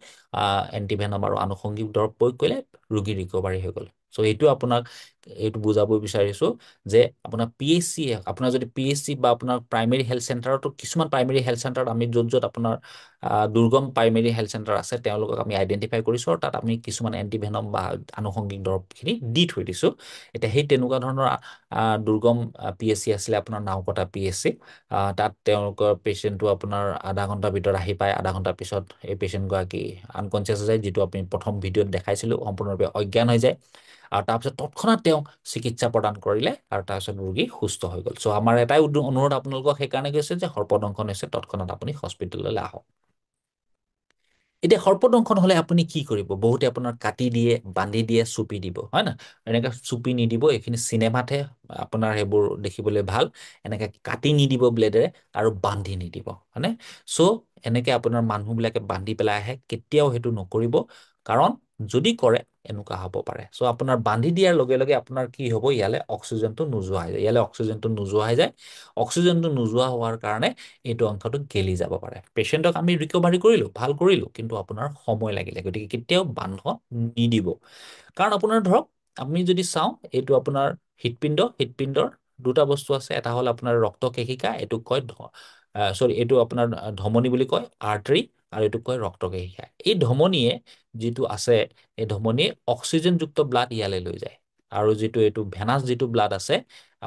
এণ্টিভেনম আৰু আনুষংগিক দৰৱ প্ৰয়োগ কৰিলে, ৰোগী ৰিকভাৰী হৈ গ'ল। চ' এইটো আপোনাক এইটো বুজাব বিচাৰিছো যে আপোনাৰ PHC, আপোনাৰ যদি PHC বা আপোনাৰ প্ৰাইমেৰী হেল্থ চেণ্টাৰতো, কিছুমান প্ৰাইমেৰী হেল্থ চেণ্টাৰত আমি য'ত আপোনাৰ দুৰ্গম প্ৰাইমেৰী হেল্থ চেণ্টাৰ আছে, তেওঁলোকক আমি আইডেণ্টিফাই কৰিছোঁ, আৰু তাত আমি কিছুমান এণ্টিভেনম বা আনুষংগিক দৰৱখিনি দি থৈ দিছোঁ। এতিয়া সেই তেনেকুৱা ধৰণৰ দুৰ্গম PHC আছিলে আপোনাৰ নাওকটা PHC। তাত তেওঁলোকৰ পেচেণ্টটো আপোনাৰ আধা ঘণ্টাৰ ভিতৰত আহি পায়, আধা ঘণ্টাৰ পিছত এই পেচেণ্টগৰাকী আনকনচিয়াছ হৈ যায়, যিটো আপুনি প্ৰথম ভিডিঅ'ত দেখাইছিলোঁ, সম্পূৰ্ণৰূপে অজ্ঞান হৈ যায়। আৰু তাৰপিছত তৎক্ষণাত তেওঁক চিকিৎসা প্ৰদান কৰিলে, আৰু তাৰপিছত ৰোগী সুস্থ হৈ গ'ল। চ' আমাৰ এটাই অনুৰোধ আপোনালোকক সেইকাৰণে গৈছে যে সৰ্পদংশন হৈছে, তৎক্ষণাত আপুনি হস্পিটেললৈ আহক। এতিয়া সৰ্পদংশন হ'লে আপুনি কি কৰিব? বহুতে আপোনাৰ কাটি দিয়ে, বান্ধি দিয়ে, চুপি দিব, হয় না? এনেকে চুপি নিদিব, এইখিনি চিনেমাতহে আপোনাৰ সেইবোৰ দেখিবলৈ ভাল। এনেকে কাটি নিদিব ব্লেডেৰে, আৰু বান্ধি নিদিব, হয়নে? চ' এনেকে আপোনাৰ মানুহবিলাকে বান্ধি পেলাই আহে, কেতিয়াও সেইটো নকৰিব, কাৰণ যদি কৰে এনেকুৱা হ'ব পাৰে। চ' আপোনাৰ বান্ধি দিয়াৰ লগে লগে আপোনাৰ কি হ'ব? ইয়ালৈ অক্সিজেনটো নোযোৱা হৈ যায়, ইয়ালৈ অক্সিজেনটো নোযোৱা হৈ যায়। অক্সিজেনটো নোযোৱা হোৱাৰ কাৰণে এইটো অংশটো গেলি যাব পাৰে। পেচেণ্টক আমি ৰিকভাৰী কৰিলোঁ, ভাল কৰিলোঁ, কিন্তু আপোনাৰ সময় লাগিলে, গতিকে কেতিয়াও বান্ধ নিদিব। কাৰণ আপোনাৰ ধৰক আমি যদি চাওঁ এইটো আপোনাৰ হৃদপিণ্ডৰ দুটা বস্তু আছে, এটা হ'ল আপোনাৰ ৰক্তকেশিকা, এইটোক কয় চৰি এইটো আপোনাৰ ধমনী বুলি কয় আৰ্টাৰী, আৰু এইটোক কয় ৰক্তকেশিকা। এই ধমনীয়ে যিটো আছে, এই ধমনীয়ে অক্সিজেনযুক্ত ব্লাড ইয়ালৈ লৈ যায়, আৰু যিটো এইটো ভেনাছ যিটো ব্লাড আছে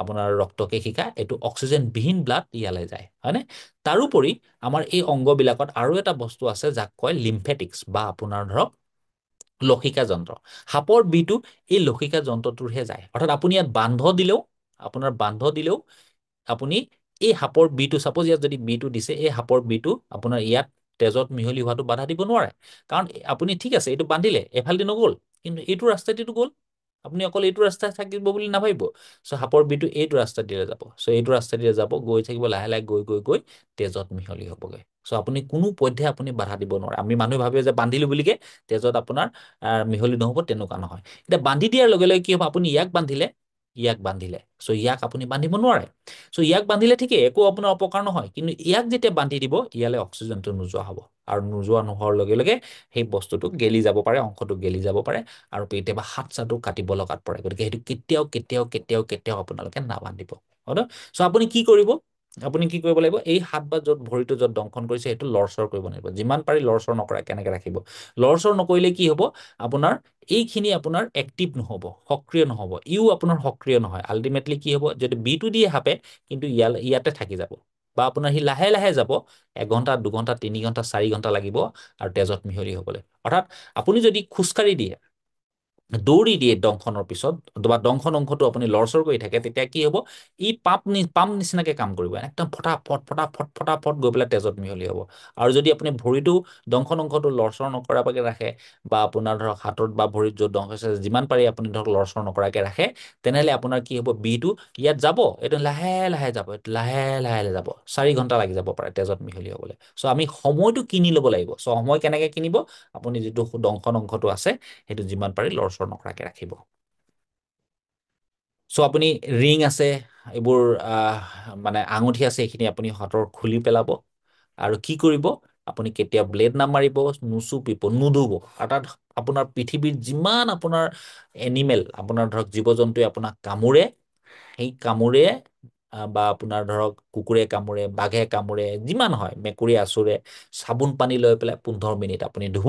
আপোনাৰ ৰক্তকেশিকা, এইটো অক্সিজেনবিহীন ব্লাড ইয়ালৈ যায়, হয়নে? তাৰোপৰি আমাৰ এই অংগবিলাকত আৰু এটা বস্তু আছে যাক কয় লিম্ফেটিক্স, বা আপোনাৰ ধৰক লসিকা যন্ত্ৰ। সাপৰ বিটো এই লসিকা যন্ত্ৰটোৰহে যায়, অৰ্থাৎ আপুনি ইয়াত বান্ধ দিলেও আপুনি এই সাপৰ বিটো, চাপোজ ইয়াত যদি বিটো দিছে, এই সাপৰ বিটো আপোনাৰ ইয়াত তেজত মিহলি হোৱাটো বাধা দিব নোৱাৰে, কাৰণ আপুনি ঠিক আছে এইটো বান্ধিলে এফালেদি নগ'ল, কিন্তু এইটো ৰাস্তাইদিতো গ'ল, আপুনি অকল এইটো ৰাস্তাই থাকিব বুলি নাভাবিব। চ' সাপৰ বিটো এইটো ৰাস্তা দিয়ে যাব, চ' এইটো ৰাস্তা দিয়ে যাব, গৈ থাকিব লাহে লাহে, গৈ গৈ গৈ তেজত মিহলি হ'বগৈ। চ' আপুনি কোনো পধ্যে আপুনি বাধা দিব নোৱাৰে। আমি মানুহে ভাবে যে বান্ধিলো বুলিকে তেজত আপোনাৰ মিহলি নহ'ব, তেনেকুৱা নহয়। এতিয়া বান্ধি দিয়াৰ লগে লগে কি হ'ব, আপুনি ইয়াক বান্ধিলে চ' ইয়াক আপুনি বান্ধিব নোৱাৰে। চ' ইয়াক বান্ধিলে ঠিকেই, একো আপোনাৰ অপকাৰ নহয়, কিন্তু ইয়াক যেতিয়া বান্ধি দিব, ইয়ালৈ অক্সিজেনটো নোযোৱা হ'ব, আৰু নোযোৱা নোহোৱাৰ লগে লগে সেই বস্তুটো গেলি যাব পাৰে, অংশটো গেলি যাব পাৰে, আৰু কেতিয়াবা হাত চাতো কাটিব লগাত পৰে। গতিকে সেইটো কেতিয়াও কেতিয়াও কেতিয়াও কেতিয়াও আপোনালোকে নাবান্ধিব। হয় ন? চ' আপুনি কি কৰিব লাগিব, এই হাত বা য'ত ভৰিটো য'ত দংশন কৰিছে সেইটো লৰচৰ কৰিব লাগিব, যিমান পাৰি লৰচৰ নকৰা কেনেকে ৰাখিব। লৰচৰ নকৰিলে কি হ'ব, আপোনাৰ এইখিনি আপোনাৰ এক্টিভ নহ'ব, সক্ৰিয় নহ'ব, ইও আপোনাৰ সক্ৰিয় নহয়। আল্টিমেটলি কি হ'ব, যদি বিটো দিয়ে সাপে, কিন্তু ইয়াতে থাকি যাব, বা আপোনাৰ সি লাহে লাহে যাব, 1 ঘণ্টা 2 ঘণ্টা 3 ঘণ্টা 4 ঘণ্টা লাগিব আৰু তেজত মিহলি হ'বলৈ। অৰ্থাৎ আপুনি যদি খোজকাঢ়ি দিয়ে, দৌৰি দিয়ে দংশনৰ পিছত, বা দংশন অংশটো আপুনি লৰচৰ কৰি থাকে, তেতিয়া কি হ'ব, ই পাম্প নিচিনাকে কাম কৰিব, একদম ফটাফট গৈ পেলাই তেজত মিহলি হ'ব। আৰু যদি আপুনি ভৰিটো দংশন অংশটো লৰচৰ নকৰাকৈ ৰাখে, বা আপোনাৰ ধৰক হাতত বা ভৰিত য'ত দংশ হৈছে যিমান পাৰি আপুনি ধৰক লৰচৰ নকৰাকে ৰাখে, তেনেহ'লে আপোনাৰ কি হ'ব, বিটো ইয়াত যাব, এইটো লাহে লাহে যাব, লাহে লাহে যাব, 4 ঘণ্টা লাগি যাব পাৰে তেজত মিহলি হ'বলৈ। চ' আমি সময়টো কিনি ল'ব লাগিব। চ' সময় কেনেকে কিনিব, আপুনি যিটো দংশন অংশটো আছে সেইটো যিমান পাৰি লৰচৰ নকৰাকে ৰাখিব। চ' আপুনি ৰিং আছে, এইবোৰ মানে আঙুঠি আছে, এইখিনি আপুনি হাতৰ খুলি পেলাব, আৰু কি কৰিব, আপুনি কেতিয়া ব্লেড নামাৰিব, নুচুপিব, নুধুব। অৰ্থাৎ আপোনাৰ পৃথিৱীত যিমান আপোনাৰ এনিমেল, আপোনাৰ ধৰক জীৱ জন্তুৱে আপোনাক কামোৰে, সেই কামোৰে বা আপোনাৰ ধৰক কুকুৰে কামোৰে, বাঘে কামোৰে, যিমান হয়, মেকুৰী আঁচোৰে, চাবোন পানী লৈ পেলাই 15 মিনিট আপুনি ধুব,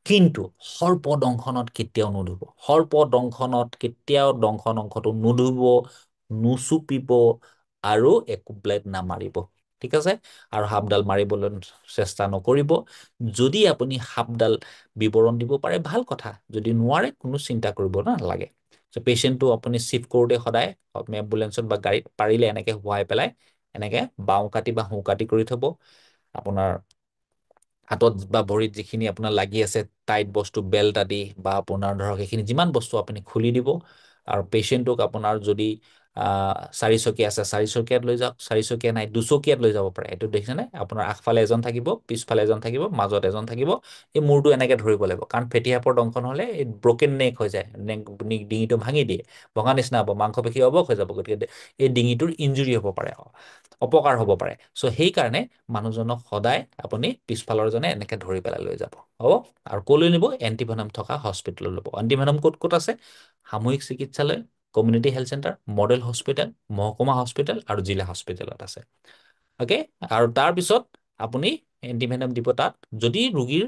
কিন্তু সৰ্পদংশনত কেতিয়াও নুধুব। সৰ্পদংশনত কেতিয়াও দংশন অংশটো নুধুব, নুচুপিব, আৰু একো ব্লেড নামাৰিব। ঠিক আছে? আৰু সাপডাল মাৰিবলৈ চেষ্টা নকৰিব। যদি আপুনি সাপডাল বিৱৰণ দিব পাৰে ভাল কথা, যদি নোৱাৰে কোনো চিন্তা কৰিব নালাগে। পেচেণ্টটো আপুনি চিফ্ট কৰোঁতে সদায় এম্বুলেঞ্চত বা গাড়ীত পাৰিলে এনেকে শুৱাই পেলাই, এনেকে বাওঁ কাটি বা সোঁ কাটি কৰি থব। আপোনাৰ হাতত বা ভৰিত যিখিনি আপোনাৰ লাগি আছে টাইট বস্তু, বেল্ট আদি, বা আপোনাৰ ধৰক সেইখিনি যিমান বস্তু আপুনি খুলি দিব। আৰু পেচেণ্টটোক আপোনাৰ যদি 4চকীয়া আছে 4চকীয়াত লৈ যাওক, 4চকীয়া নাই 2চকীয়াত লৈ যাব পাৰে। এইটো দেখিছেনে, আপোনাৰ আগফালে এজন থাকিব, পিছফালে এজন থাকিব, মাজত এজন থাকিব। এই মূৰটো এনেকে ধৰিব লাগিব, কাৰণ ফেটি সাপৰ দংশন হ'লে এই ব্ৰকেন নেক হৈ যায়, ডিঙিটো ভাঙি দিয়ে, ভঙা নিচিনা হ'ব, মাংস পেশী অৱস হৈ যাব। গতিকে এই ডিঙিটোৰ ইঞ্জুৰি হ'ব পাৰে, অপকাৰ হ'ব পাৰে। চ' সেইকাৰণে মানুহজনক সদায় আপুনি পিছফালৰ জনে এনেকে ধৰি পেলাই লৈ যাব, হ'ব? আৰু ক'লৈ নিব, এণ্টিভেনম থকা হস্পিটেলত ল'ব। এণ্টিভেনম ক'ত ক'ত আছে, সামূহিক চিকিৎসালয়, community health centre, model hospital, মহকুমা হস্পিটেল, আৰু জিলা হস্পিটেলত আছে। অ'কে? আৰু তাৰপিছত আপুনি এণ্টিভেনম দিব তাত। যদি ৰোগীৰ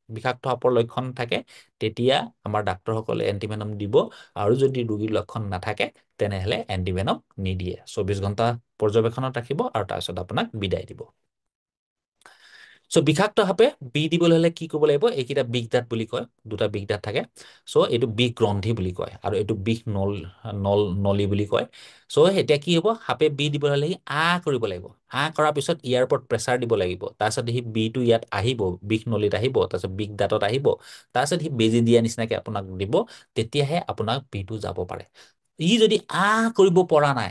বিষাক্ত সাপৰ লক্ষণ থাকে, তেতিয়া আমাৰ ডাক্তৰসকলে এণ্টিভেনম দিব, আৰু যদি ৰোগীৰ লক্ষণ নাথাকে, তেনেহ'লে এণ্টিভেনম নিদিয়ে। 24 ঘণ্টা পৰ্যবেক্ষণত ৰাখিব, আৰু তাৰপিছত আপোনাক বিদায় দিব। চ' বিষাক্ত সাপে বিষ দিবলৈ হ'লে কি কৰিব লাগিব, এইকেইটা বিষ দাঁত বুলি কয়, দুটা বিষ দাঁত থাকে। চ' এইটো বিষ গ্ৰন্থি বুলি কয়, আৰু এইটো বিষ নলী বুলি কয়। চ' এতিয়া কি হ'ব, সাপে বিষ দিবলৈ হ'লে সি কৰিব লাগিব। কৰাৰ পিছত ইয়াৰ ওপৰত প্ৰেছাৰ দিব লাগিব। তাৰপিছত সি বিটো ইয়াত আহিব, বিষ নলীত আহিব, তাৰপিছত বিষ দাঁতত আহিব, তাৰপিছত সি বেজি দিয়া নিচিনাকে আপোনাক দিব, তেতিয়াহে আপোনাক বিটো যাব পাৰে। ই যদি কৰিব পৰা নাই,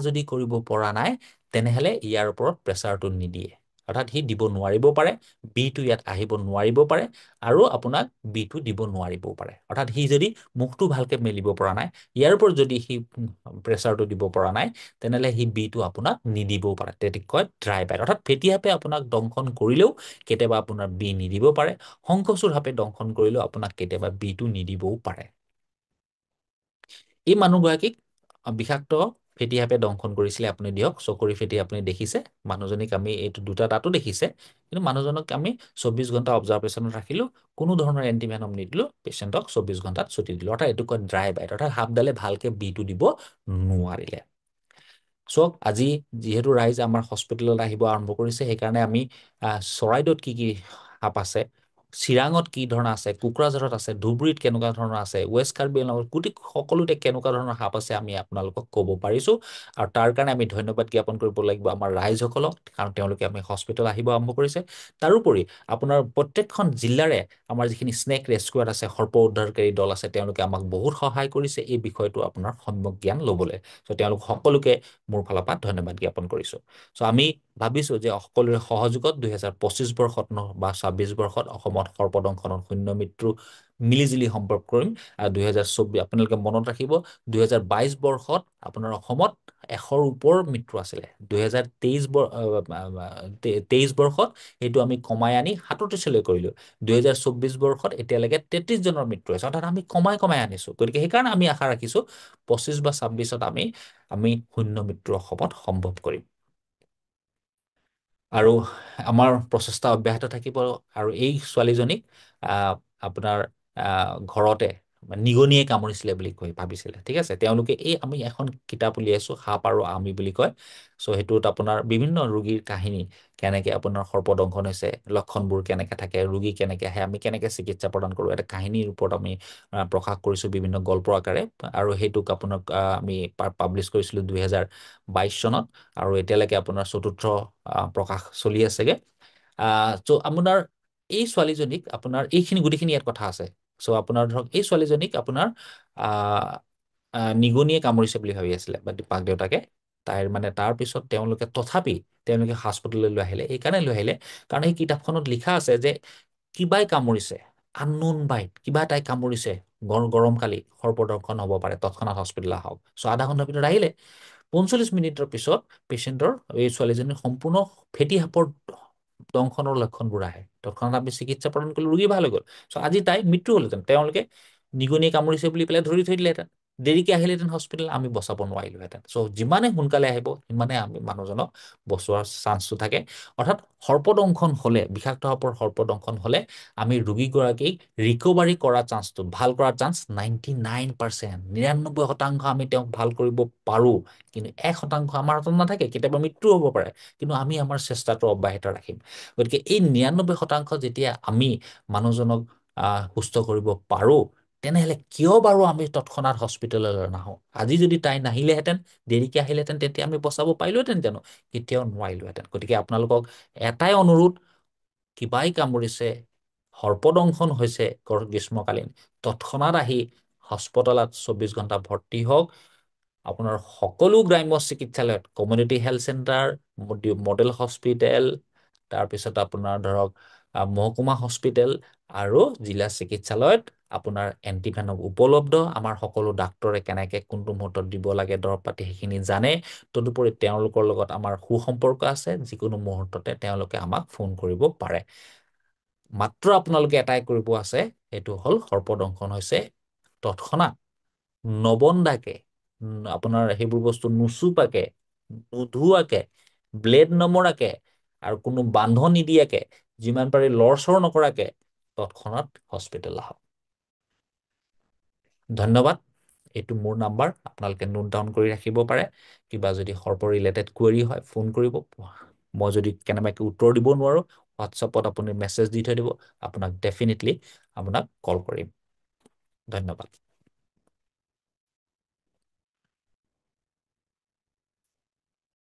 যদি কৰিব পৰা নাই, তেনেহ'লে ইয়াৰ ওপৰত প্ৰেছাৰটো নিদিয়ে। অৰ্থাৎ সি দিব নোৱাৰিব পাৰে, বিটো ইয়াত আহিব নোৱাৰিব পাৰে, আৰু আপোনাক বিটো দিব নোৱাৰিবও পাৰে। অৰ্থাৎ সি যদি মুখটো ভালকে মেলিব পৰা নাই, ইয়াৰ ওপৰত যদি সি প্ৰেছাৰটো দিব পৰা নাই, তেনেহ'লে সি বিটো আপোনাক নিদিবও পাৰে। তেতিয়া কয় ড্ৰাই বাইট। অৰ্থাৎ ফেটি সাপে আপোনাক দংশন কৰিলেও কেতিয়াবা আপোনাৰ বি নিদিব পাৰে। শংখচূড় সাপে দংশন কৰিলেও আপোনাক কেতিয়াবা বিটো নিদিবও পাৰে। এই মানুহগৰাকীক বিষাক্ত ফেটি সাপে দংশন কৰিছিলে। আপুনি দিয়ক চকুৰি ফেটি আপুনি দেখিছে। মানুহজনীক আমি এইটো দুটা দাঁতো দেখিছে, কিন্তু মানুহজনক আমি 24 ঘণ্টা অবজাৰভেশ্যনত ৰাখিলো, কোনো ধৰণৰ এণ্টিভেনম নিদিলো, পেচেণ্টক 24 ঘণ্টাত ছুটি দিলো। অৰ্থাৎ এইটো কয় ড্ৰাই বাইট, অৰ্থাৎ সাপডালে ভালকে বিটো দিব নোৱাৰিলে। চাওক, আজি যিহেতু ৰাইজ আমাৰ হস্পিটেলত আহিব আৰম্ভ কৰিছে, সেইকাৰণে আমি চৰাইদেউত কি কি সাপ আছে, চিৰাঙত কি ধৰণৰ আছে, কোকৰাঝাৰত আছে, ধুবুৰীত কেনেকুৱা ধৰণৰ আছে, ৱেষ্ট কাৰ্বি আংলঙত সকলোতে কেনেকুৱা ধৰণৰ সাপ আছে আমি আপোনালোকক ক'ব পাৰিছো। আৰু তাৰ কাৰণে আমি ধন্যবাদ জ্ঞাপন কৰিব লাগিব আমাৰ ৰাইজসকলক, কাৰণ তেওঁলোকে আমি হস্পিটেল আহিব আৰম্ভ কৰিছে। তাৰোপৰি আপোনাৰ প্ৰত্যেকখন জিলাৰে আমাৰ যিখিনি স্নেক ৰেস্কিউৱাৰ আছে, সৰ্প উদ্ধাৰকাৰী দল আছে, তেওঁলোকে আমাক বহুত সহায় কৰিছে এই বিষয়টো আপোনাৰ সম্যক জ্ঞান ল'বলৈ। চ' তেওঁলোক সকলোকে মোৰ ফালৰ পৰা ধন্যবাদ জ্ঞাপন কৰিছো। চ' আমি ভাবিছো যে সকলোৰে সহযোগত 2025 বৰ্ষত বা 26 বৰ্ষত অসমত সৰ্পদংশনৰ শূন্য মৃত্যু মিলিজুলি সম্পৰ্ক কৰিম। আৰু 2024 আপোনালোকে মনত ৰাখিব, 2022 বৰ্ষত আপোনাৰ অসমত 100ৰ ওপৰৰ মৃত্যু আছিলে। 2023 বৰ্ষত সেইটো আমি কমাই আনি 37লৈ কৰিলো। 2024 বৰ্ষত এতিয়ালৈকে 33 জনৰ মৃত্যু হৈছে, অৰ্থাৎ আমি কমাই কমাই আনিছো। গতিকে সেইকাৰণে আমি আশা ৰাখিছো 25 বা 26ত আমি শূন্য মৃত্যু অসমত সম্ভৱ কৰিম। আৰু আমাৰ প্ৰচেষ্টা অব্যাহত থাকিব। আৰু এই ছোৱালীজনীক আপোনাৰ ঘৰতে নিগনিয়ে কামুৰিছিলে বুলি ভাবিছিলে। ঠিক আছে, তেওঁলোকে আমি এখন কিতাপ উলিয়াইছো, সাপ আৰু আমি বুলি কয়। চ' সেইটোত আপোনাৰ বিভিন্ন ৰোগীৰ কাহিনী, কেনেকে আপোনাৰ সৰ্পদংশন হৈছে, লক্ষণবোৰ কেনেকে থাকে, ৰোগী কেনেকে আহে, আমি কেনেকে চিকিৎসা প্ৰদান কৰো, এটা কাহিনীৰ ওপৰত আমি প্ৰকাশ কৰিছো বিভিন্ন গল্পৰ আকাৰে। আৰু সেইটোক আপোনাক আমি পাব্লিছ কৰিছিলো 2022 চনত, আৰু এতিয়ালৈকে আপোনাৰ চতুৰ্থ প্ৰকাশ চলি আছেগে। চ' আপোনাৰ এই ছোৱালীজনীক আপোনাৰ এইখিনি গোটেইখিনি ইয়াত কথা আছে। চ' আপোনাৰ ধৰক এই ছোৱালীজনীক আপোনাৰ নিগনিয়ে কামুৰিছে বুলি ভাবি আছিলে বা মাক দেউতাকে। তাইৰ মানে তাৰ পিছত তেওঁলোকে হস্পিটেললৈ লৈ আহিলে। এইকাৰণে লৈ আহিলে কাৰণ এই কিতাপখনত লিখা আছে যে কিবাই কামুৰিছে, আননোন বাইট, কিবা তাই কামুৰিছে, গৰম কালি সৰ্পদংশন হ'ব পাৰে, তৎক্ষণাত হস্পিটেল আহক। চ' আধা ঘণ্টাৰ ভিতৰত আহিলে। 45 মিনিটৰ পিছত পেচেণ্টৰ, এই ছোৱালীজনীৰ সম্পূৰ্ণ ফেটি সাপৰ দংশনৰ লক্ষণবোৰ আহে। তৎক্ষণাত আমি চিকিৎসা প্ৰদান কৰিলো, ৰোগী ভাল হৈ গ'ল। চ' আজি তাই মৃত্যু হ'লহেঁতেন, তেওঁলোকে নিগনিয়ে কামুৰিছে বুলি পেলাই ধৰি থৈ দিলেহেঁতেন, দেৰিকে আহিলেহেঁতেন হস্পিটেল, আমি বচাব নোৱাৰিলোহেঁতেন। চ' যিমানে সোনকালে আহিব সিমানে আমি মানুহজনক বচোৱাৰ চান্সটো থাকে। অৰ্থাৎ সৰ্পদংশন হ'লে, বিষাক্ত সাপৰ সৰ্পদংশন হ'লে আমি ৰোগীগৰাকীক ৰিকভাৰী কৰা চান্সটো, ভাল কৰাৰ চান্স 99%, 99% আমি তেওঁক ভাল কৰিব পাৰো। কিন্তু 1% আমাৰ হাতত নাথাকে, কেতিয়াবা মৃত্যু হ'ব পাৰে, কিন্তু আমি আমাৰ চেষ্টাটো অব্যাহত ৰাখিম। গতিকে এই 99% যেতিয়া আমি মানুহজনক সুস্থ কৰিব পাৰো, তেনেহলে কিয় বাৰু আমি তৎক্ষণাত হস্পিটেললৈ নাহো? আজি যদি তাই নাহিলেহেঁতেন, দেৰিকে আহিলেহেঁতেন, তেতিয়া আমি বচাব পাৰিলোহেঁতেন জানো? কেতিয়াও নোৱাৰিলোহেঁতেন। গতিকে আপোনালোকক এটাই অনুৰোধ, কিবাই কামুৰিছে, সৰ্পদংশন হৈছে গ্ৰীষ্মকালীন, তৎক্ষণাত আহি হস্পিটেলত 24 ঘণ্টা ভৰ্তি হওক। আপোনাৰ সকলো গ্ৰাম্য চিকিৎসালয়ত, community health centre, model hospital, তাৰপিছত আপোনাৰ ধৰক মহকুমা হস্পিটেল আৰু জিলা চিকিৎসালয়ত আপোনাৰ এণ্টিভেনম উপলব্ধ। আমাৰ সকলো ডাক্তৰে কেনেকে কোনটো মুহূৰ্তত দিব লাগে দৰৱ পাতি সেইখিনি জানে। তদুপৰি তেওঁলোকৰ লগত আমাৰ সুসম্পৰ্ক আছে, যিকোনো মুহূৰ্ততে তেওঁলোকে আমাক ফোন কৰিব পাৰে। মাত্ৰ আপোনালোকে এটাই কৰিব আছে, সেইটো হ'ল সৰ্পদংশন হৈছে তৎক্ষণাত, নবন্দাকে, আপোনাৰ সেইবোৰ বস্তু নুচুপাকে, নোধোৱাকে, ব্লেড নমৰাকে, আৰু কোনো বান্ধ নিদিয়াকে, যিমান পাৰি লৰচৰ নকৰাকে তৎক্ষণাত হস্পিটেল আহক। ধন্যবাদ। এইটো মোৰ নাম্বাৰ, আপোনালোকে নোট ডাউন কৰি ৰাখিব পাৰে। কিবা যদি সৰ্প ৰিলেটেড কুৱেৰি হয় ফোন কৰিব। মই যদি কেনেবাকৈ উত্তৰ দিব নোৱাৰো, হোৱাটছএপত আপুনি মেছেজ দি থৈ দিব, আপোনাক ডেফিনেটলি আপোনাক কল কৰিম। ধন্যবাদ।